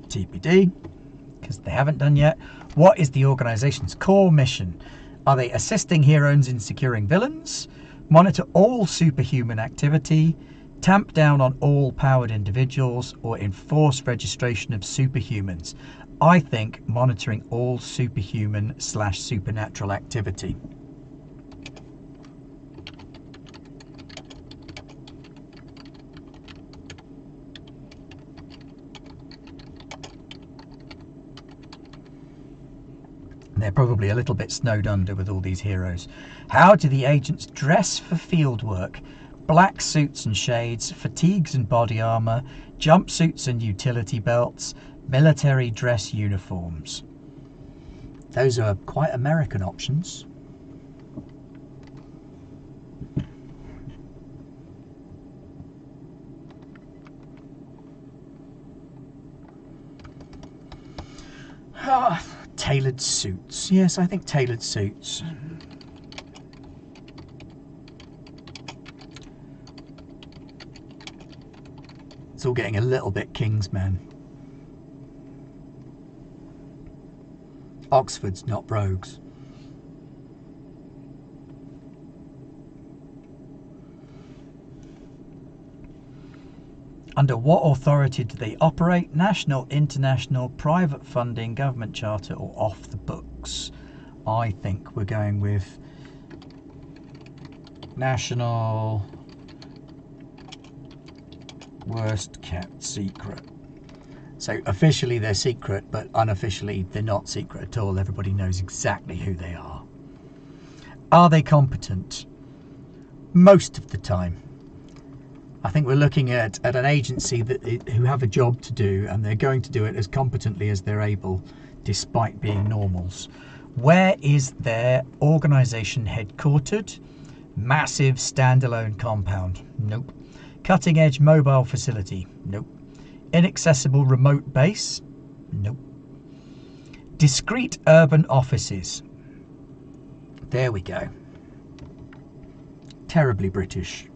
TBD, because they haven't done yet. What is the organization's core mission? Are they assisting heroes in securing villains, monitor all superhuman activity, tamp down on all powered individuals, or enforce registration of superhumans? I think monitoring all superhuman/supernatural activity. They're probably a little bit snowed under with all these heroes. How do the agents dress for field work? Black suits and shades, fatigues and body armor, jumpsuits and utility belts, military dress uniforms. Those are quite American options. Tailored suits. Yes, I think tailored suits. It's all getting a little bit Kingsman. Oxford's not rogues. Under what authority do they operate? National, international, private funding, government charter, or off the books? I think we're going with national, worst kept secret. So officially they're secret, but unofficially they're not secret at all. Everybody knows exactly who they are. Are they competent? Most of the time. I think we're looking at an agency who have a job to do, and they're going to do it as competently as they're able, despite being normals. Where is their organisation headquartered? Massive standalone compound? Nope. Cutting edge mobile facility? Nope. Inaccessible remote base? Nope. Discrete urban offices? There we go. Terribly British.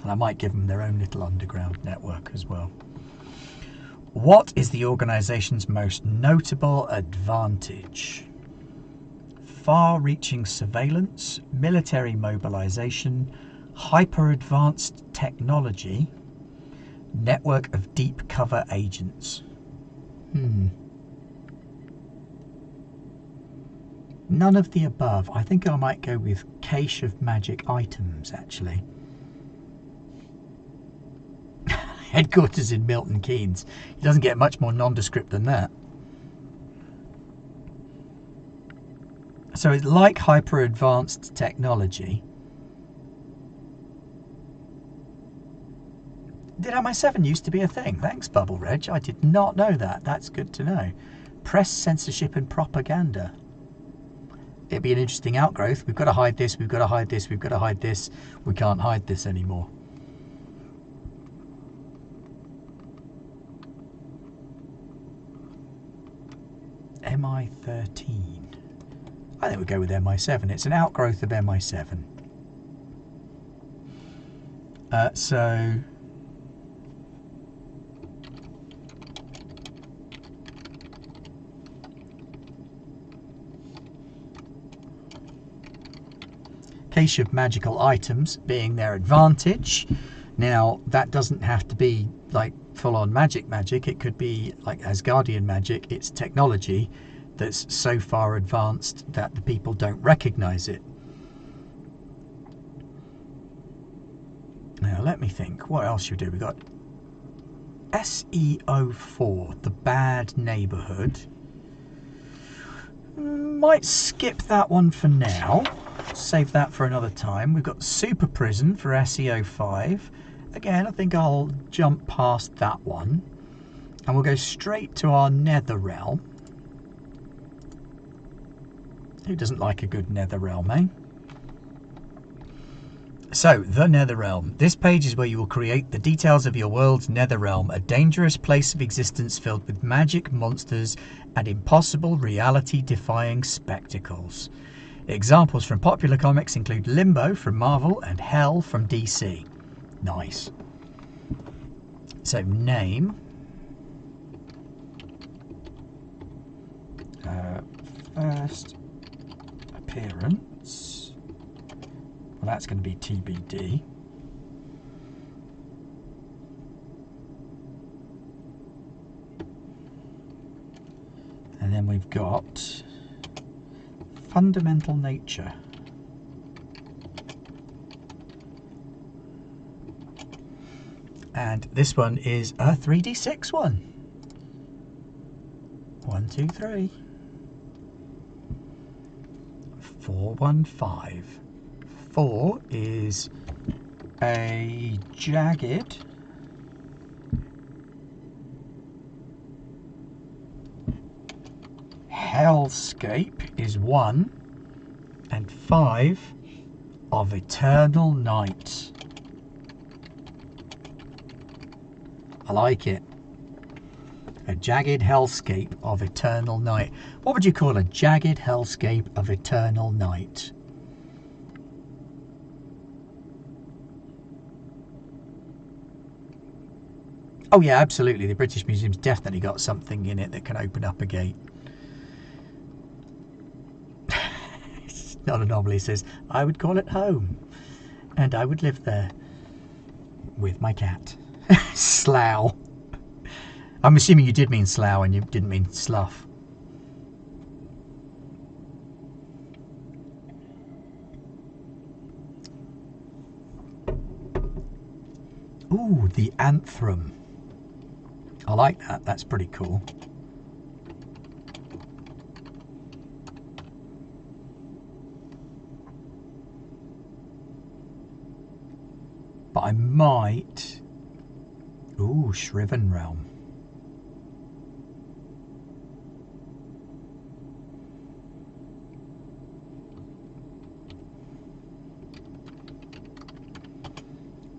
And I might give them their own little underground network as well. What is the organisation's most notable advantage? Far-reaching surveillance, military mobilisation, hyper-advanced technology, network of deep cover agents. None of the above. I think I might go with cache of magic items, actually. Headquarters in Milton Keynes. It doesn't get much more nondescript than that. So it's like hyper-advanced technology. Did MI7 used to be a thing? Thanks, Bubble Reg. I did not know that. That's good to know. Press censorship and propaganda. It'd be an interesting outgrowth. We've got to hide this, we've got to hide this, we've got to hide this. We can't hide this anymore. MI13. I think we go with MI7. It's an outgrowth of MI7. So cache of magical items being their advantage. Now that doesn't have to be like full-on magic. It could be like Asgardian magic. It's technology that's so far advanced that the people don't recognize it. Now let me think, what else should we do? We've got SEO4, the bad neighborhood. Might skip that one for now. Save that for another time. We've got Super Prison for SEO5. Again, I think I'll jump past that one. And we'll go straight to our Nether Realm. Who doesn't like a good Nether Realm, eh? So, the Nether Realm. This page is where you will create the details of your world's Nether Realm, a dangerous place of existence filled with magic, monsters, and impossible reality-defying spectacles. Examples from popular comics include Limbo from Marvel and Hell from DC. Nice. So, name. First appearance. Well, that's going to be TBD. And then we've got fundamental nature. And this one is a 3d6 one. 1, 2, 3. 415. 4 is a jagged hellscape is 1, and 5 of eternal night. I like it. A jagged hellscape of eternal night. What would you call a jagged hellscape of eternal night? Oh yeah, absolutely. The British Museum's definitely got something in it that can open up a gate. It's not a anomaly. Says, I would call it home. And I would live there. With my cat. Slough. I'm assuming you did mean slough and you didn't mean slough. Ooh, the anthem. I like that. That's pretty cool. But I might... Ooh, Shriven Realm.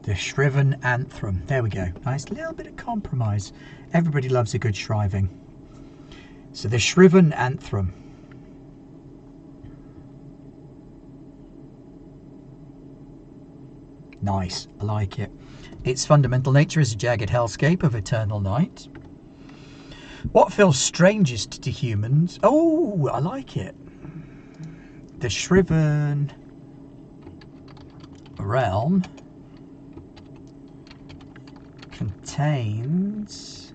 The Shriven Anthem. There we go. Nice little bit of compromise. Everybody loves a good shriving. So the Shriven Anthem. Nice, I like it. Its fundamental nature is a jagged hellscape of eternal night. What feels strangest to humans? Oh, I like it. The Shriven realm contains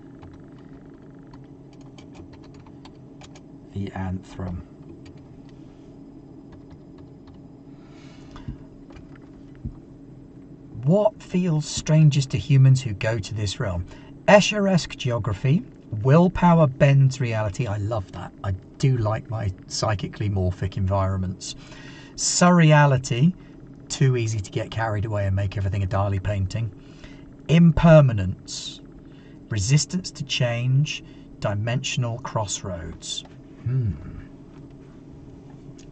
the anthem. What feels strangest to humans who go to this realm? Escher-esque geography. Willpower bends reality. I love that. I do like my psychically morphic environments. Surreality. Too easy to get carried away and make everything a Dali painting. Impermanence. Resistance to change. Dimensional crossroads.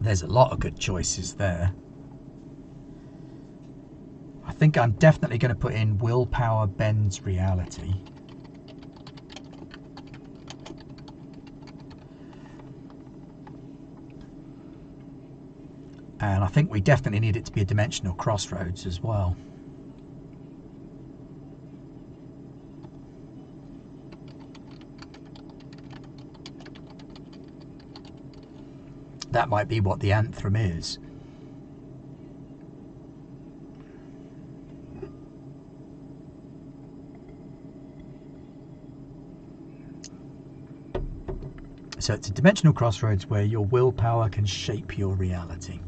There's a lot of good choices there. I think I'm definitely going to put in willpower bends reality. And I think we definitely need it to be a dimensional crossroads as well. That might be what the anthem is. So it's a dimensional crossroads where your willpower can shape your reality.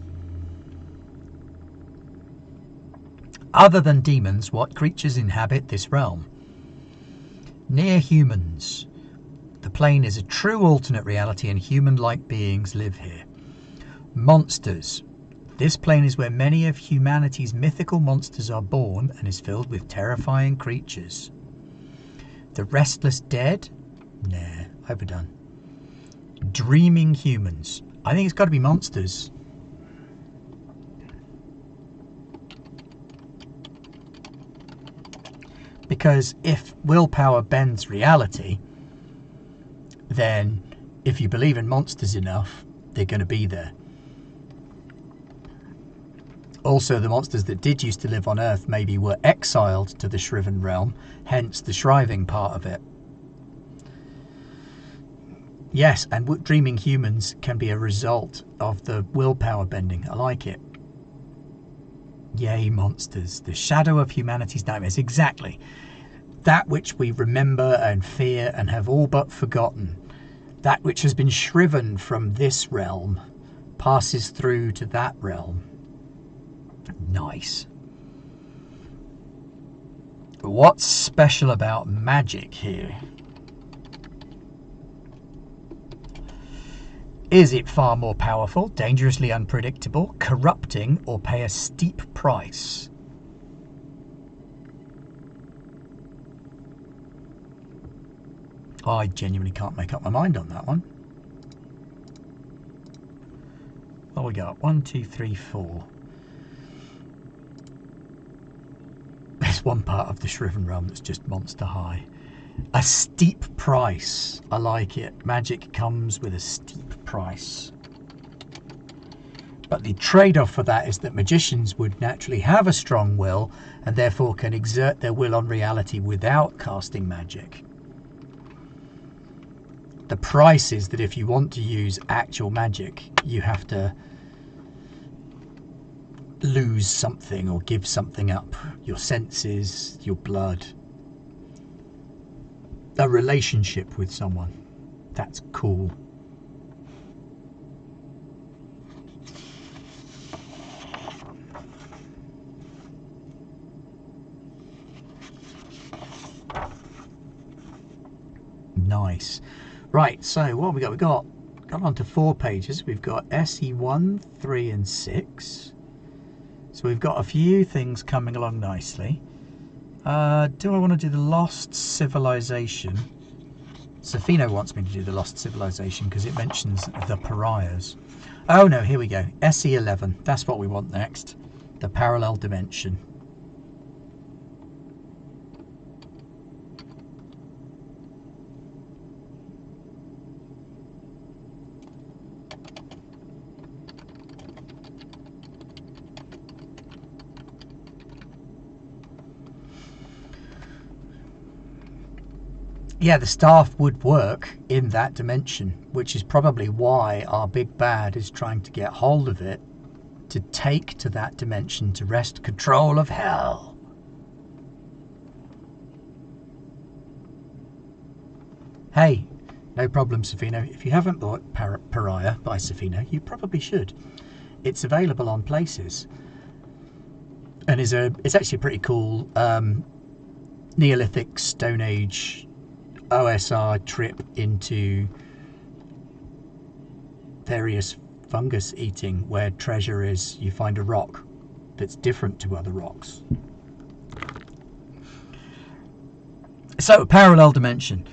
Other than demons, what creatures inhabit this realm? Near humans. The plane is a true alternate reality and human-like beings live here. Monsters. This plane is where many of humanity's mythical monsters are born and is filled with terrifying creatures. The restless dead? Nah, overdone. Dreaming humans. I think it's got to be monsters. Because if willpower bends reality, then if you believe in monsters enough, they're going to be there. Also, the monsters that did used to live on Earth maybe were exiled to the Shriven realm, hence the shriving part of it. Yes, and dreaming humans can be a result of the willpower bending. I like it. Yay, monsters. The shadow of humanity's nightmares. Exactly. That which we remember and fear and have all but forgotten. That which has been shriven from this realm passes through to that realm. Nice. What's special about magic here? Is it far more powerful, dangerously unpredictable, corrupting, or pay a steep price? I genuinely can't make up my mind on that one. What we got? 1, 2, 3, 4. There's one part of the Shriven realm that's just monster high. A steep price. I like it. Magic comes with a steep price. But the trade-off for that is that magicians would naturally have a strong will and therefore can exert their will on reality without casting magic. The price is that if you want to use actual magic, you have to lose something or give something up. Your senses, your blood. A relationship with someone. That's cool. Nice. Right, so what have we got? We've got on to 4 pages. We've got SE1, 3 and 6. So we've got a few things coming along nicely. Do I want to do the Lost Civilization? Safino wants me to do the Lost Civilization because it mentions the pariahs. Oh no, here we go. SE11. That's what we want next. The Parallel Dimension. yeah, the staff would work in that dimension, which is probably why our big bad is trying to get hold of it to take to that dimension to wrest control of hell. Hey, no problem, Safino. If you haven't bought Pariah by Safino, you probably should. It's available on Places, and it's actually a pretty cool Neolithic Stone Age OSR trip into various fungus eating, where treasure is you find a rock that's different to other rocks. So, parallel dimension.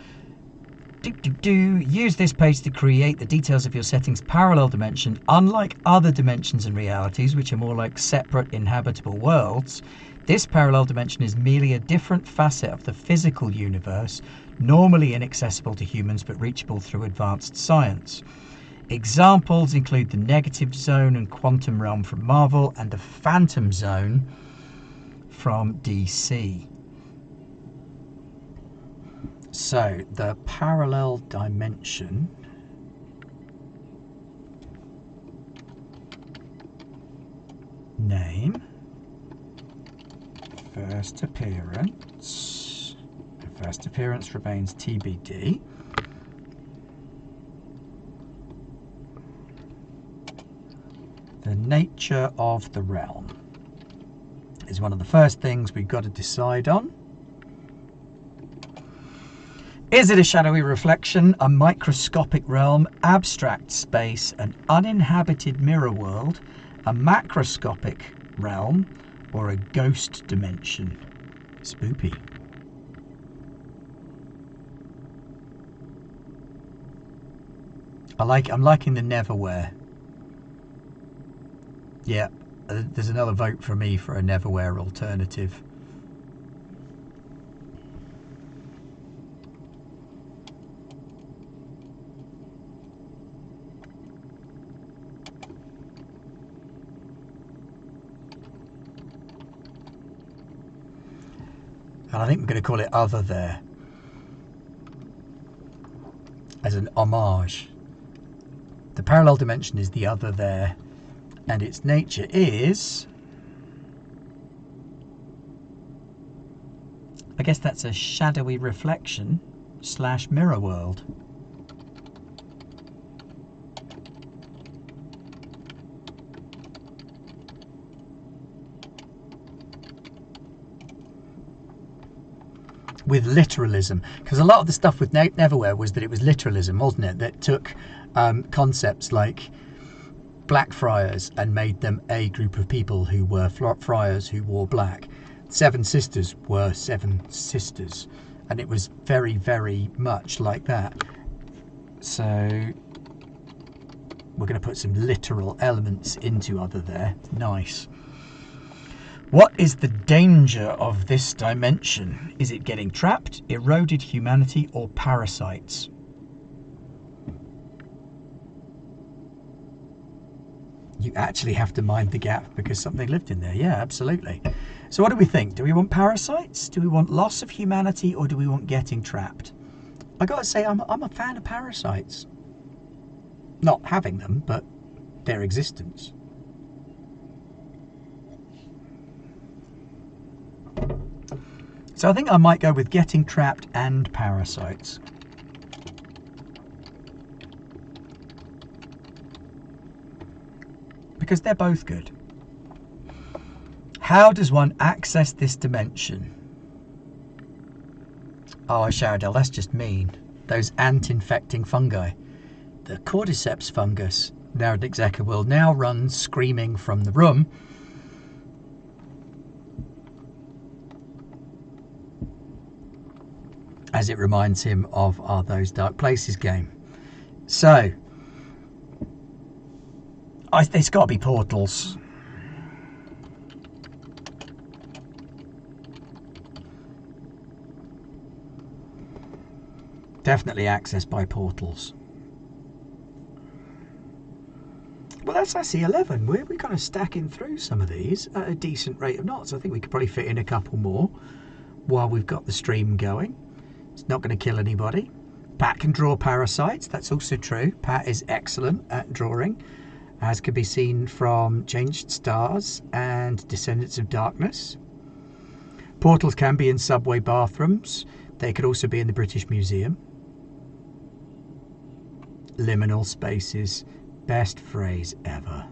Use this page to create the details of your setting's parallel dimension. Unlike other dimensions and realities, which are more like separate inhabitable worlds, this parallel dimension is merely a different facet of the physical universe, normally inaccessible to humans but reachable through advanced science. Examples include the Negative Zone and Quantum Realm from Marvel, and the Phantom Zone from DC. So, the parallel dimension name, first appearance. First appearance remains TBD. The nature of the realm is one of the first things we've got to decide on. Is it a shadowy reflection, a microscopic realm, abstract space, an uninhabited mirror world, a macroscopic realm, or a ghost dimension? Spoopy. I'm liking the Neverwhere. Yeah, there's another vote for me for a Neverwhere alternative. And I think we're going to call it Other There, as an homage. The parallel dimension is the Other There, and its nature is, I guess that's a shadowy reflection / mirror world. With literalism, because a lot of the stuff with Neverwhere was that it was literalism, wasn't it? That took concepts like Blackfriars and made them a group of people who were friars who wore black. Seven Sisters were seven sisters, and it was very, very much like that. So we're going to put some literal elements into Other There. Nice. What is the danger of this dimension? Is it getting trapped, eroded humanity, or parasites? You actually have to mind the gap because something lived in there. Yeah, absolutely. So what do we think? Do we want parasites? Do we want loss of humanity? Or do we want getting trapped? I got to say, I'm a fan of parasites. Not having them, but their existence. So I think I might go with getting trapped and parasites. Because they're both good. How does one access this dimension? Oh, Sharadel, that's just mean. Those ant-infecting fungi. The cordyceps fungus, Narodixeka, will now run screaming from the room. As it reminds him of our Those Dark Places game. So, it's got to be portals. Definitely accessed by portals. Well, that's actually 11. We're kind of stacking through some of these at a decent rate of knots. I think we could probably fit in a couple more while we've got the stream going. It's not going to kill anybody. Pat can draw parasites. That's also true. Pat is excellent at drawing, as can be seen from Changed Stars and Descendants of Darkness. Portals can be in subway bathrooms. They could also be in the British Museum. Liminal spaces. Best phrase ever.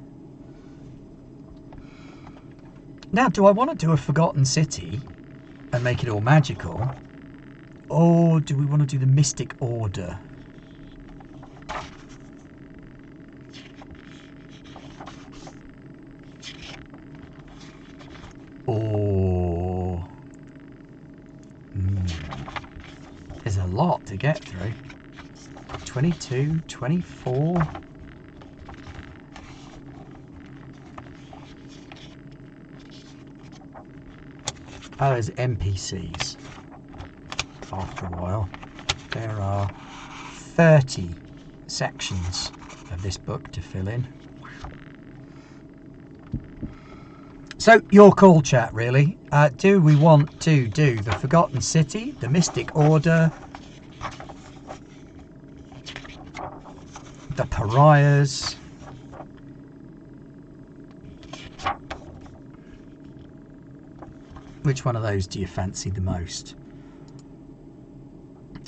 Now, do I want to do a Forgotten City and make it all magical? Or do we want to do the Mystic Order? Or... there's a lot to get through. 22, 24... Oh, there's NPCs. After a while, there are 30 sections of this book to fill in. So, your call, chat, really. Do we want to do the Forgotten City, the Mystic Order, the Pariahs, which one of those do you fancy the most?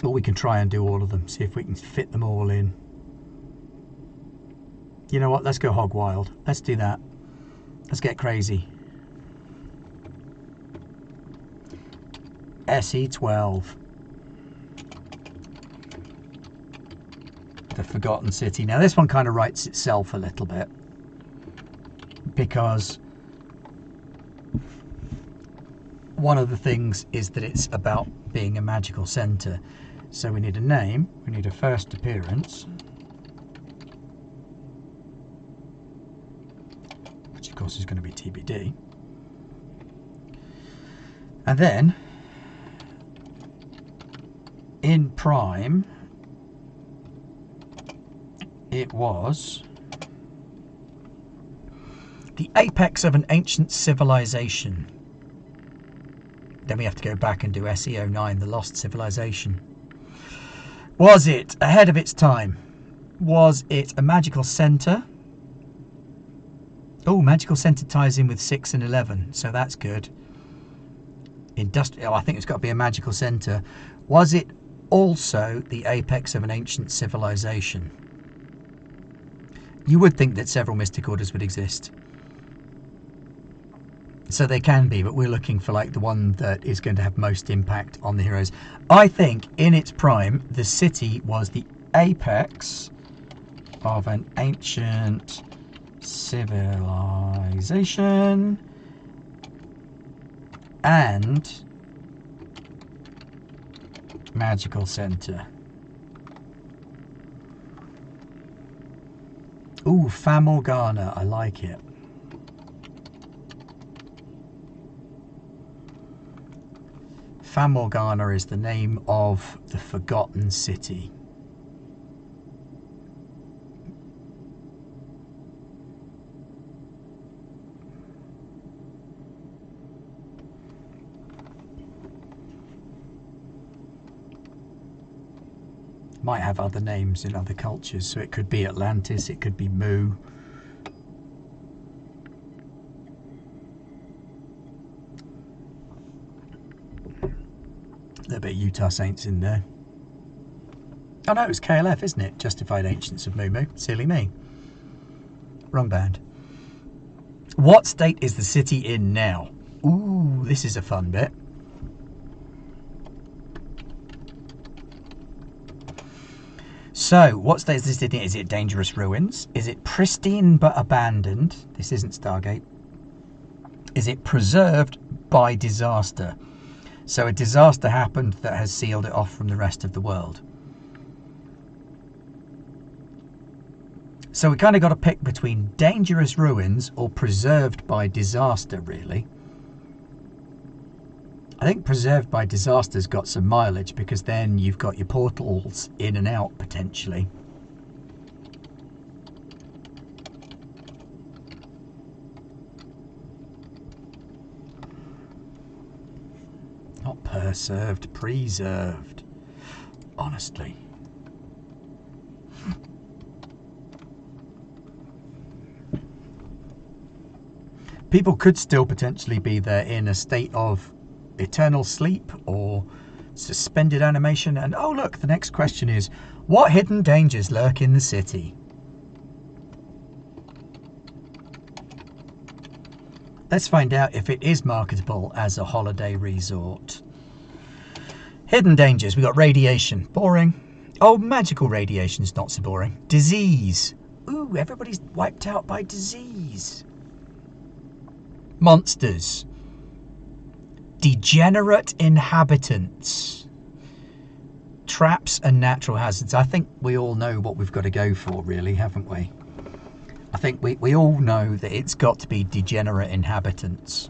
Or we can try and do all of them, see if we can fit them all in. You know what, let's go hog wild. Let's do that. Let's get crazy. SE12. The Forgotten City. Now this one kind of writes itself a little bit, because one of the things is that it's about being a magical centre. So we need a name, we need a first appearance, which of course is going to be TBD. And then, in Prime, it was the apex of an ancient civilization. Then we have to go back and do SE09, the Lost Civilization. Was it ahead of its time? Was it a magical centre? Oh, magical centre ties in with 6 and 11, so that's good. Industrial, I think it's got to be a magical centre. Was it also the apex of an ancient civilization? You would think that several mystic orders would exist. So they can be, but we're looking for like the one that is going to have most impact on the heroes. I think in its prime, the city was the apex of an ancient civilization and magical centre. Ooh, Famorgana, I like it. Famorgana is the name of the Forgotten City. Might have other names in other cultures, so it could be Atlantis, it could be Mu. A bit of Utah Saints in there. Oh no, it was KLF, isn't it? Justified Ancients of Mu Mu. Silly me. Wrong band. What state is the city in now? Ooh, this is a fun bit. So, what state is this in? Is it dangerous ruins? Is it pristine but abandoned? This isn't Stargate. Is it preserved by disaster? So a disaster happened that has sealed it off from the rest of the world. So we kind of got to pick between dangerous ruins or preserved by disaster, really. I think preserved by disaster's got some mileage, because then you've got your portals in and out potentially. Not preserved, preserved. honestly. People could still potentially be there in a state of eternal sleep or suspended animation. And oh look, the next question is, what hidden dangers lurk in the city? Let's find out if it is marketable as a holiday resort. Hidden dangers. We got radiation. Boring. Oh, magical radiation's not so boring. Disease. Ooh, everybody's wiped out by disease. Monsters. Degenerate inhabitants. Traps and natural hazards. I think we all know what we've got to go for, really, haven't we? I think we all know that it's got to be degenerate inhabitants.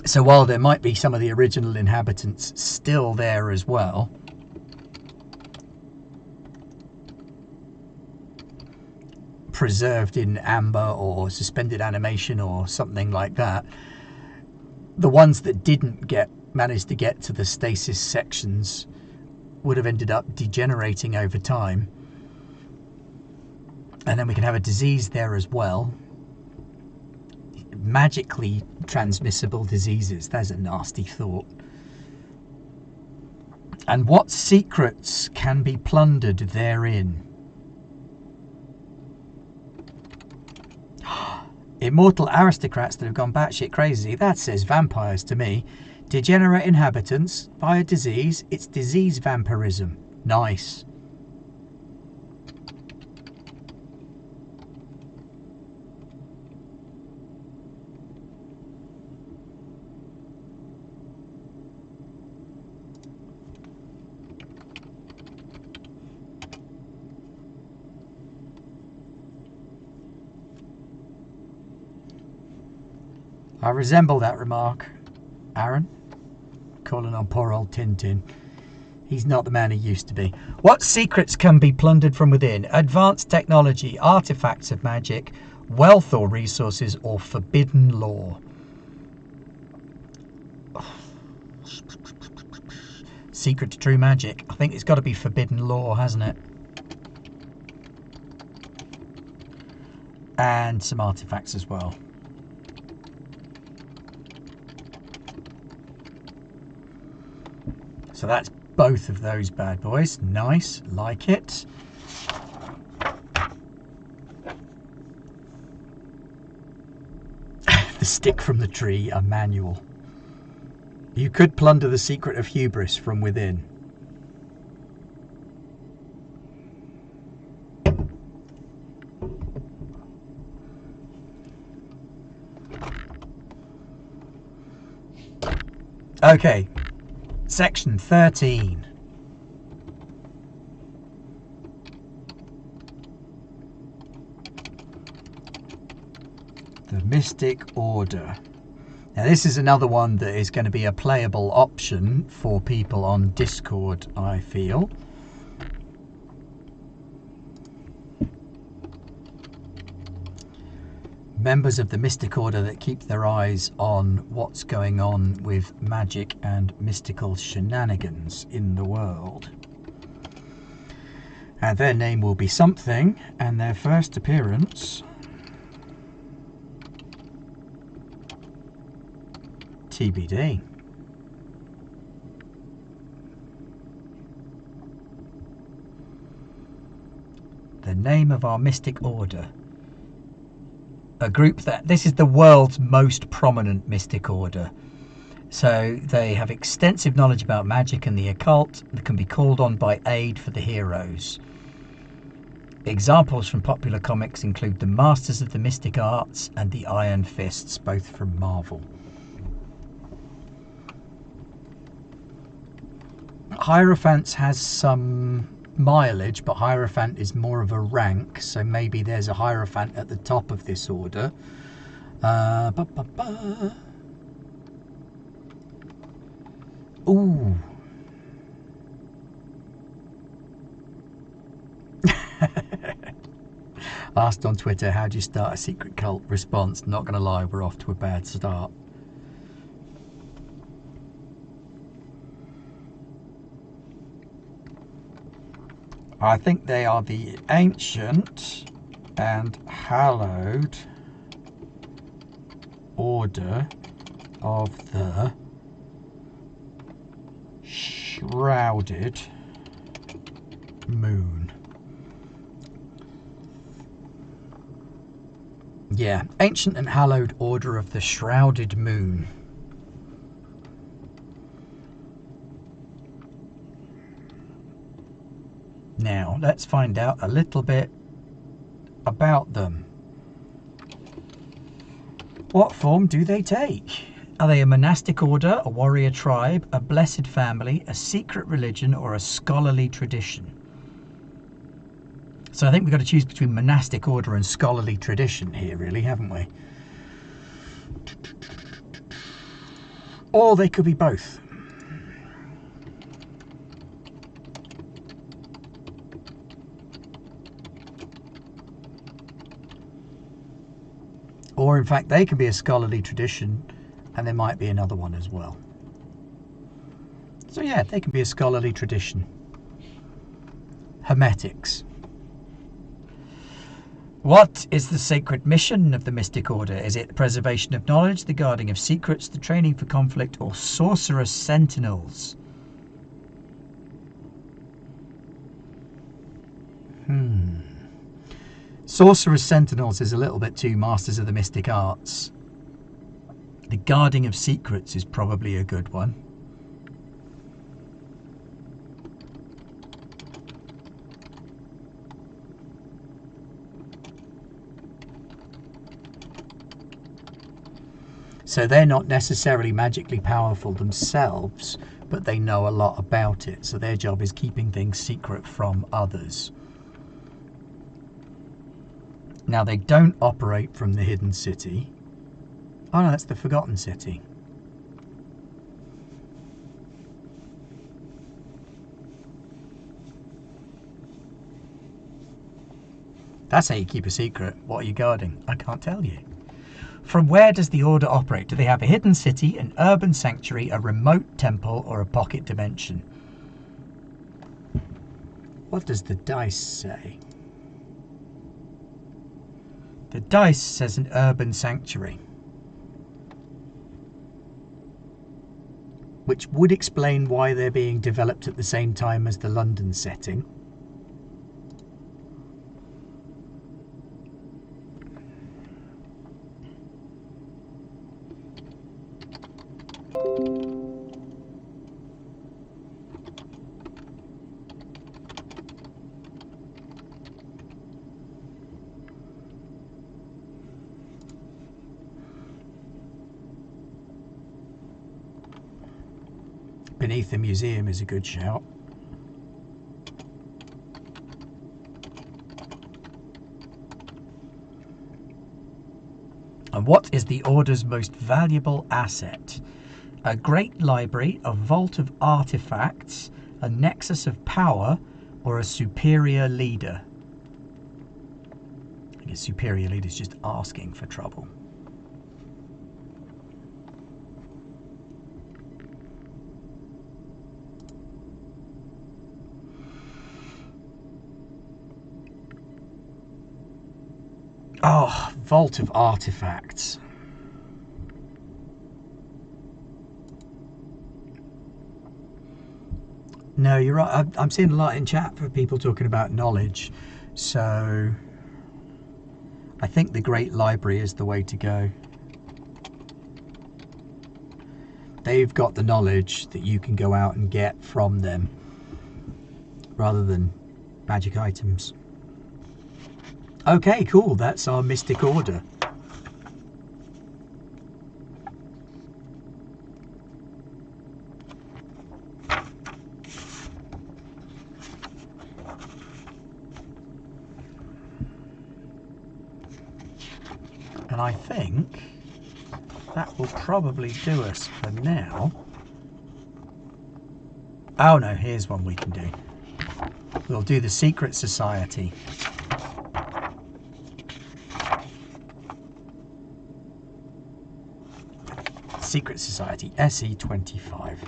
So while there might be some of the original inhabitants still there as well, preserved in amber or suspended animation or something like that, the ones that didn't manage to get to the stasis sections would have ended up degenerating over time. And then we can have a disease there as well. Magically transmissible diseases. That's a nasty thought. And what secrets can be plundered therein? Immortal aristocrats that have gone batshit crazy. That says vampires to me. Degenerate inhabitants via disease. It's disease vampirism. Nice. I resemble that remark, Aaron. Calling on poor old Tintin. He's not the man he used to be. What secrets can be plundered from within? Advanced technology, artifacts of magic, wealth or resources, or forbidden lore? Secret to true magic. I think it's got to be forbidden lore, hasn't it? And some artifacts as well. So that's both of those bad boys. Nice, like it. The stick from the tree, a manual. You could plunder the secret of hubris from within. Okay. Section 13. The Mystic Order. Now this is another one that is going to be a playable option for people on Discord, I feel. Members of the Mystic Order that keep their eyes on what's going on with magic and mystical shenanigans in the world. And their name will be something, and their first appearance... TBD. The name of our Mystic Order. A group that, this is the world's most prominent mystic order. So they have extensive knowledge about magic and the occult that can be called on by aid for the heroes. Examples from popular comics include the Masters of the Mystic Arts and the Iron Fists, both from Marvel. Hierophants has some mileage, but Hierophant is more of a rank, so maybe there's a Hierophant at the top of this order. Ooh. Asked on Twitter, how do you start a secret cult? Response, not going to lie, we're off to a bad start. I think they are the ancient and hallowed order of the shrouded moon. Yeah, ancient and hallowed order of the shrouded moon. Now, let's find out a little bit about them. What form do they take? Are they a monastic order, a warrior tribe, a blessed family, a secret religion, or a scholarly tradition? So I think we've got to choose between monastic order and scholarly tradition here, really, haven't we? Or they could be both. Or in fact, they can be a scholarly tradition and there might be another one as well. So yeah, they can be a scholarly tradition. Hermetics. What is the sacred mission of the mystic order? Is it the preservation of knowledge, the guarding of secrets, the training for conflict, or sorcerous sentinels? Sorcerous sentinels is a little bit too Masters of the Mystic Arts. The guarding of secrets is probably a good one. So they're not necessarily magically powerful themselves, but they know a lot about it. So their job is keeping things secret from others. Now they don't operate from the hidden city. Oh no, that's the Forgotten City. That's how you keep a secret. What are you guarding? I can't tell you. From where does the Order operate? Do they have a hidden city, an urban sanctuary, a remote temple, or a pocket dimension? What does the dice say? The dice says an urban sanctuary, which would explain why they're being developed at the same time as the London setting. Beneath the museum is a good shout. And what is the Order's most valuable asset? A great library, a vault of artifacts, a nexus of power, or a superior leader? I guess superior leader is just asking for trouble. Oh, vault of artifacts. No, you're right. I'm seeing a lot in chat for people talking about knowledge. So I think the Great Library is the way to go. They've got the knowledge that you can go out and get from them rather than magic items. Okay, cool. That's our Mystic Order. And I think that will probably do us for now. Oh no, here's one we can do. We'll do the Secret Society. Secret Society, SE25.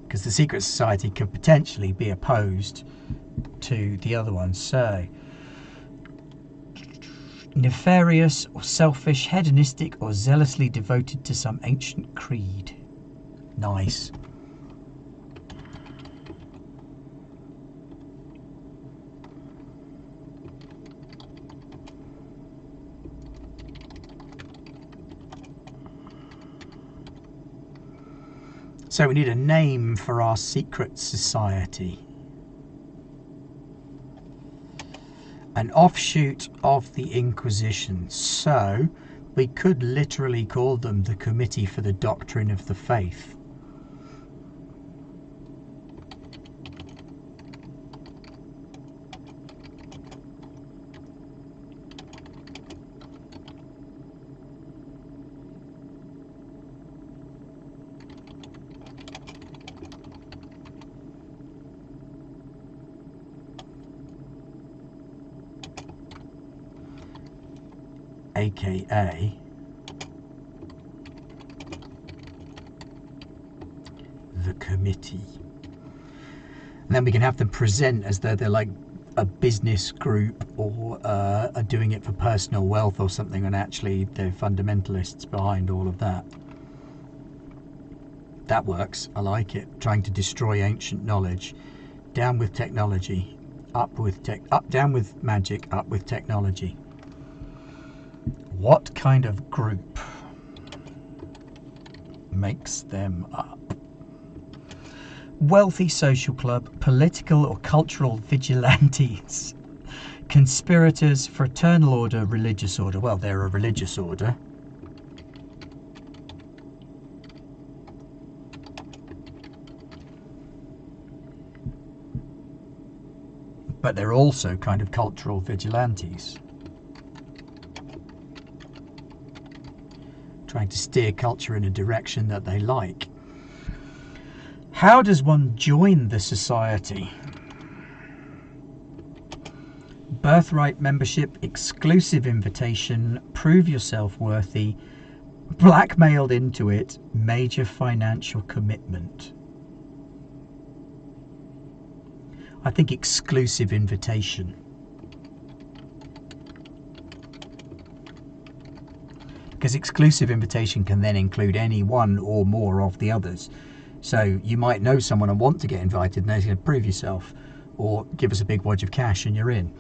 Because the Secret Society could potentially be opposed to the other one. So, nefarious or selfish, hedonistic or zealously devoted to some ancient creed. Nice. So we need a name for our secret society. An offshoot of the Inquisition. So we could literally call them the Committee for the Doctrine of the Faith. AKA the committee. And then we can have them present as though they're like a business group or are doing it for personal wealth or something, and actually they're fundamentalists behind all of that. That works. I like it. Trying to destroy ancient knowledge. Down with technology. Down with magic, up with technology. What kind of group makes them up? Wealthy social club, political or cultural vigilantes, conspirators, fraternal order, religious order. Well, they're a religious order. But they're also kind of cultural vigilantes. Trying to steer culture in a direction that they like. How does one join the society? Birthright membership, exclusive invitation, prove yourself worthy, blackmailed into it, major financial commitment. I think exclusive invitation. Because exclusive invitation can then include any one or more of the others. So you might know someone and want to get invited, and they're going to prove yourself, or give us a big wad of cash and you're in.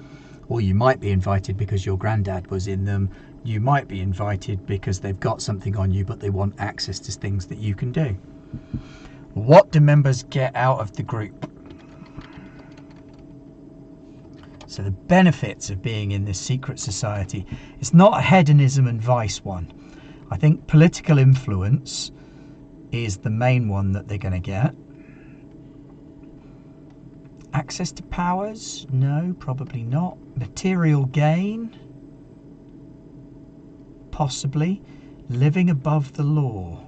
Or you might be invited because your granddad was in them. You might be invited because they've got something on you, but they want access to things that you can do. What do members get out of the group? So the benefits of being in this secret society, it's not a hedonism and vice one. I think political influence is the main one that they're going to get. Access to powers? No, probably not. Material gain? Possibly. Living above the law.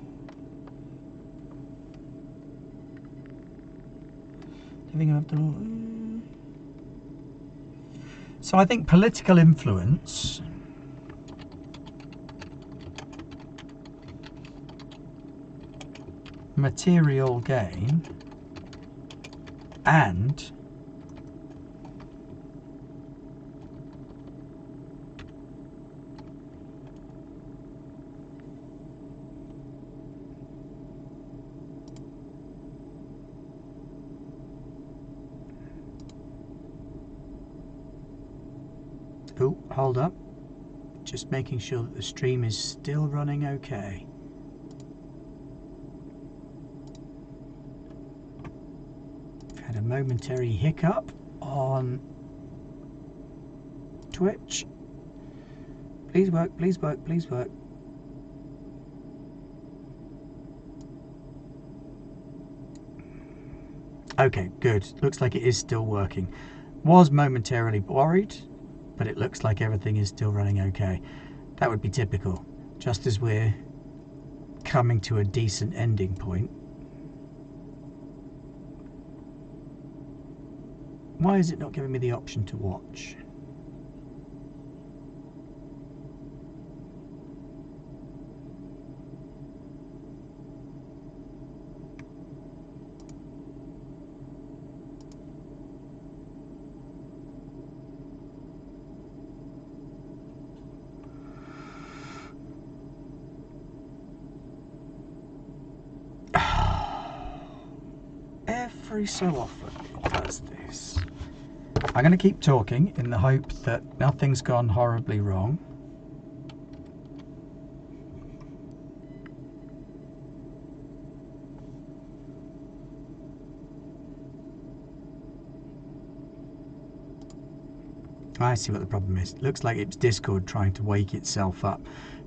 Living above the law. So I think political influence, material gain, and oh, hold up. Just making sure that the stream is still running okay. I've had a momentary hiccup on Twitch. Please work, please work, please work. Okay, good. Looks like it is still working. Was momentarily worried, but it looks like everything is still running okay. That would be typical. Just as we're coming to a decent ending point. Why is it not giving me the option to watch? Every so often it does this. I'm going to keep talking in the hope that nothing's gone horribly wrong. I see what the problem is. Looks like it's Discord trying to wake itself up.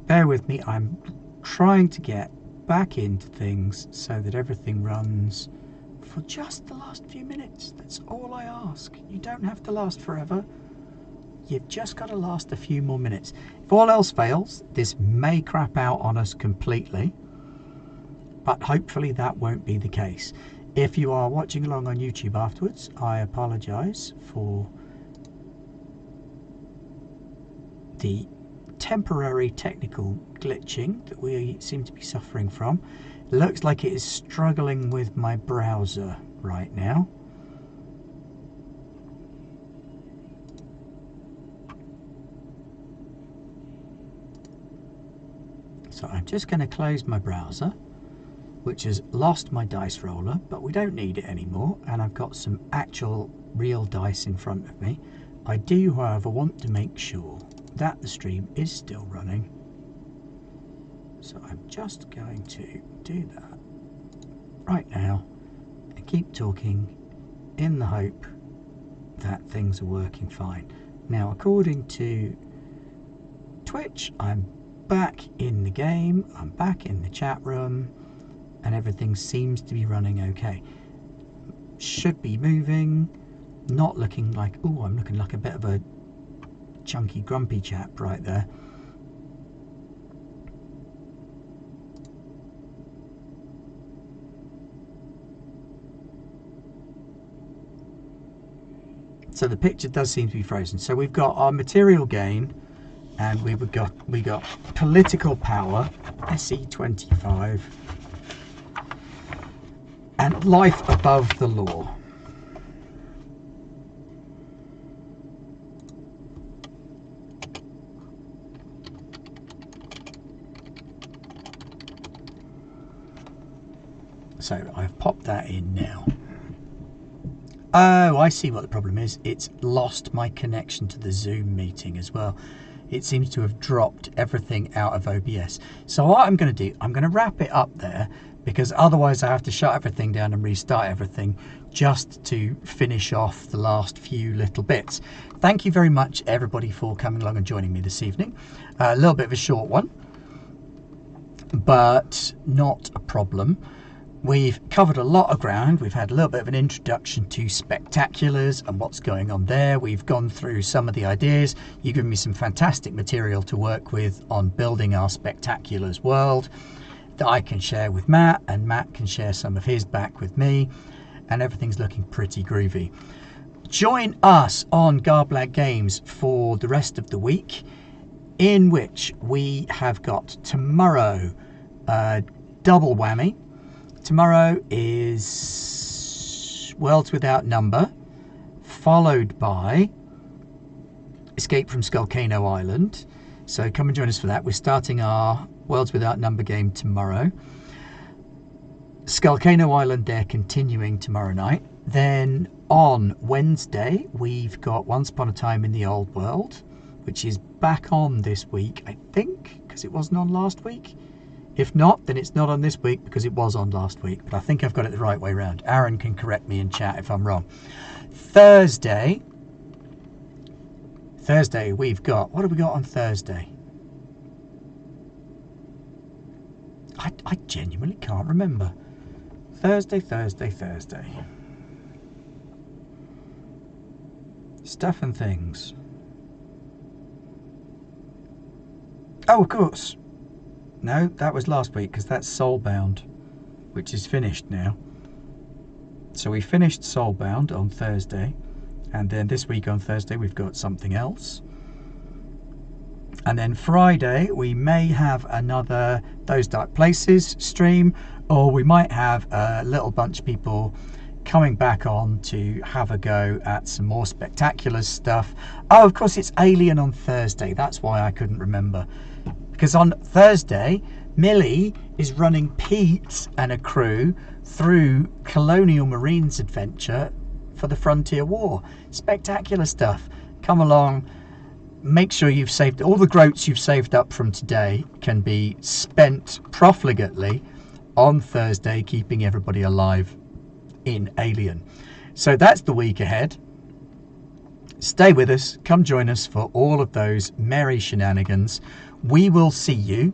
Bear with me, I'm trying to get back into things so that everything runs for just the last few minutes. That's all I ask. You don't have to last forever. You've just got to last a few more minutes. If all else fails, this may crap out on us completely, but hopefully that won't be the case. If you are watching along on YouTube afterwards, I apologise for the temporary technical glitching that we seem to be suffering from. It looks like it is struggling with my browser right now. So I'm just going to close my browser, which has lost my dice roller, but we don't need it anymore, and I've got some actual real dice in front of me. I do, however, want to make sure that the stream is still running. So I'm just going to do that right now and keep talking in the hope that things are working fine. Now, according to Twitch, I'm back in the game, I'm back in the chat room, and everything seems to be running okay. Should be moving, not looking like, oh, I'm looking like a bit of a chunky, grumpy chap right there. So the picture does seem to be frozen. So we've got our material gain, and we got political power, SE25, and life above the law. So I've popped that in now. Oh, I see what the problem is. It's lost my connection to the Zoom meeting as well. It seems to have dropped everything out of OBS. So what I'm going to do, I'm going to wrap it up there, because otherwise I have to shut everything down and restart everything just to finish off the last few little bits. Thank you very much, everybody, for coming along and joining me this evening. A little bit of a short one, but not a problem. We've covered a lot of ground. We've had a little bit of an introduction to Spectaculars and what's going on there. We've gone through some of the ideas. You've given me some fantastic material to work with on building our Spectaculars world that I can share with Matt, and Matt can share some of his back with me, and everything's looking pretty groovy. Join us on Garblag Games for the rest of the week, in which we have got tomorrow double whammy. Tomorrow is Worlds Without Number, followed by Escape from Skullcano Island. So come and join us for that. We're starting our Worlds Without Number game tomorrow. Skullcano Island, they're continuing tomorrow night. Then on Wednesday, we've got Once Upon a Time in the Old World, which is back on this week, I think, because it wasn't on last week. If not, then it's not on this week because it was on last week. But I think I've got it the right way around. Aaron can correct me in chat if I'm wrong. Thursday, we've got... What have we got on Thursday? I genuinely can't remember. Thursday. Stuff and things. Oh, of course. No, that was last week, because that's Soulbound, which is finished now. So we finished Soulbound on Thursday. And then this week on Thursday we've got something else. And then Friday we may have another Those Dark Places stream, or we might have a little bunch of people coming back on to have a go at some more Spectaculars stuff. Oh, of course it's Alien on Thursday. That's why I couldn't remember. Because on Thursday, Millie is running Pete and a crew through Colonial Marines adventure for the Frontier War. Spectacular stuff. Come along. Make sure you've saved all the groats you've saved up from today can be spent profligately on Thursday, keeping everybody alive in Alien. So that's the week ahead. Stay with us. Come join us for all of those merry shenanigans. We will see you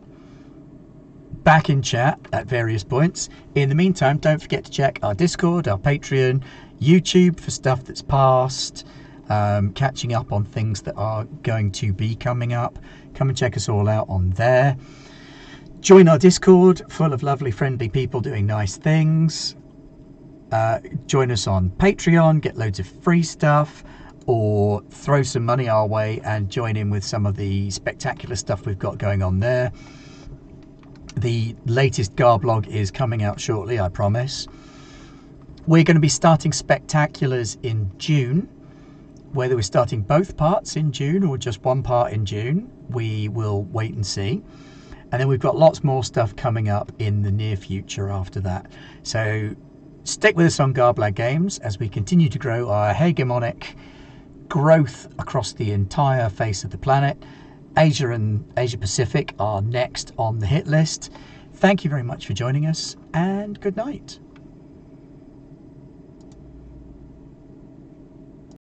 back in chat at various points. In the meantime, don't forget to check our Discord, our Patreon, YouTube for stuff that's past, catching up on things that are going to be coming up. Come and check us all out on there. Join our Discord, full of lovely, friendly people doing nice things. Join us on Patreon, get loads of free stuff, or throw some money our way and join in with some of the spectacular stuff we've got going on there. The latest Garblog is coming out shortly, I promise. We're going to be starting Spectaculars in June. Whether we're starting both parts in June or just one part in June, we will wait and see. And then we've got lots more stuff coming up in the near future after that. So stick with us on Garblag Games as we continue to grow our hegemonic growth across the entire face of the planet. Asia and Asia Pacific are next on the hit list. Thank you very much for joining us, and good night.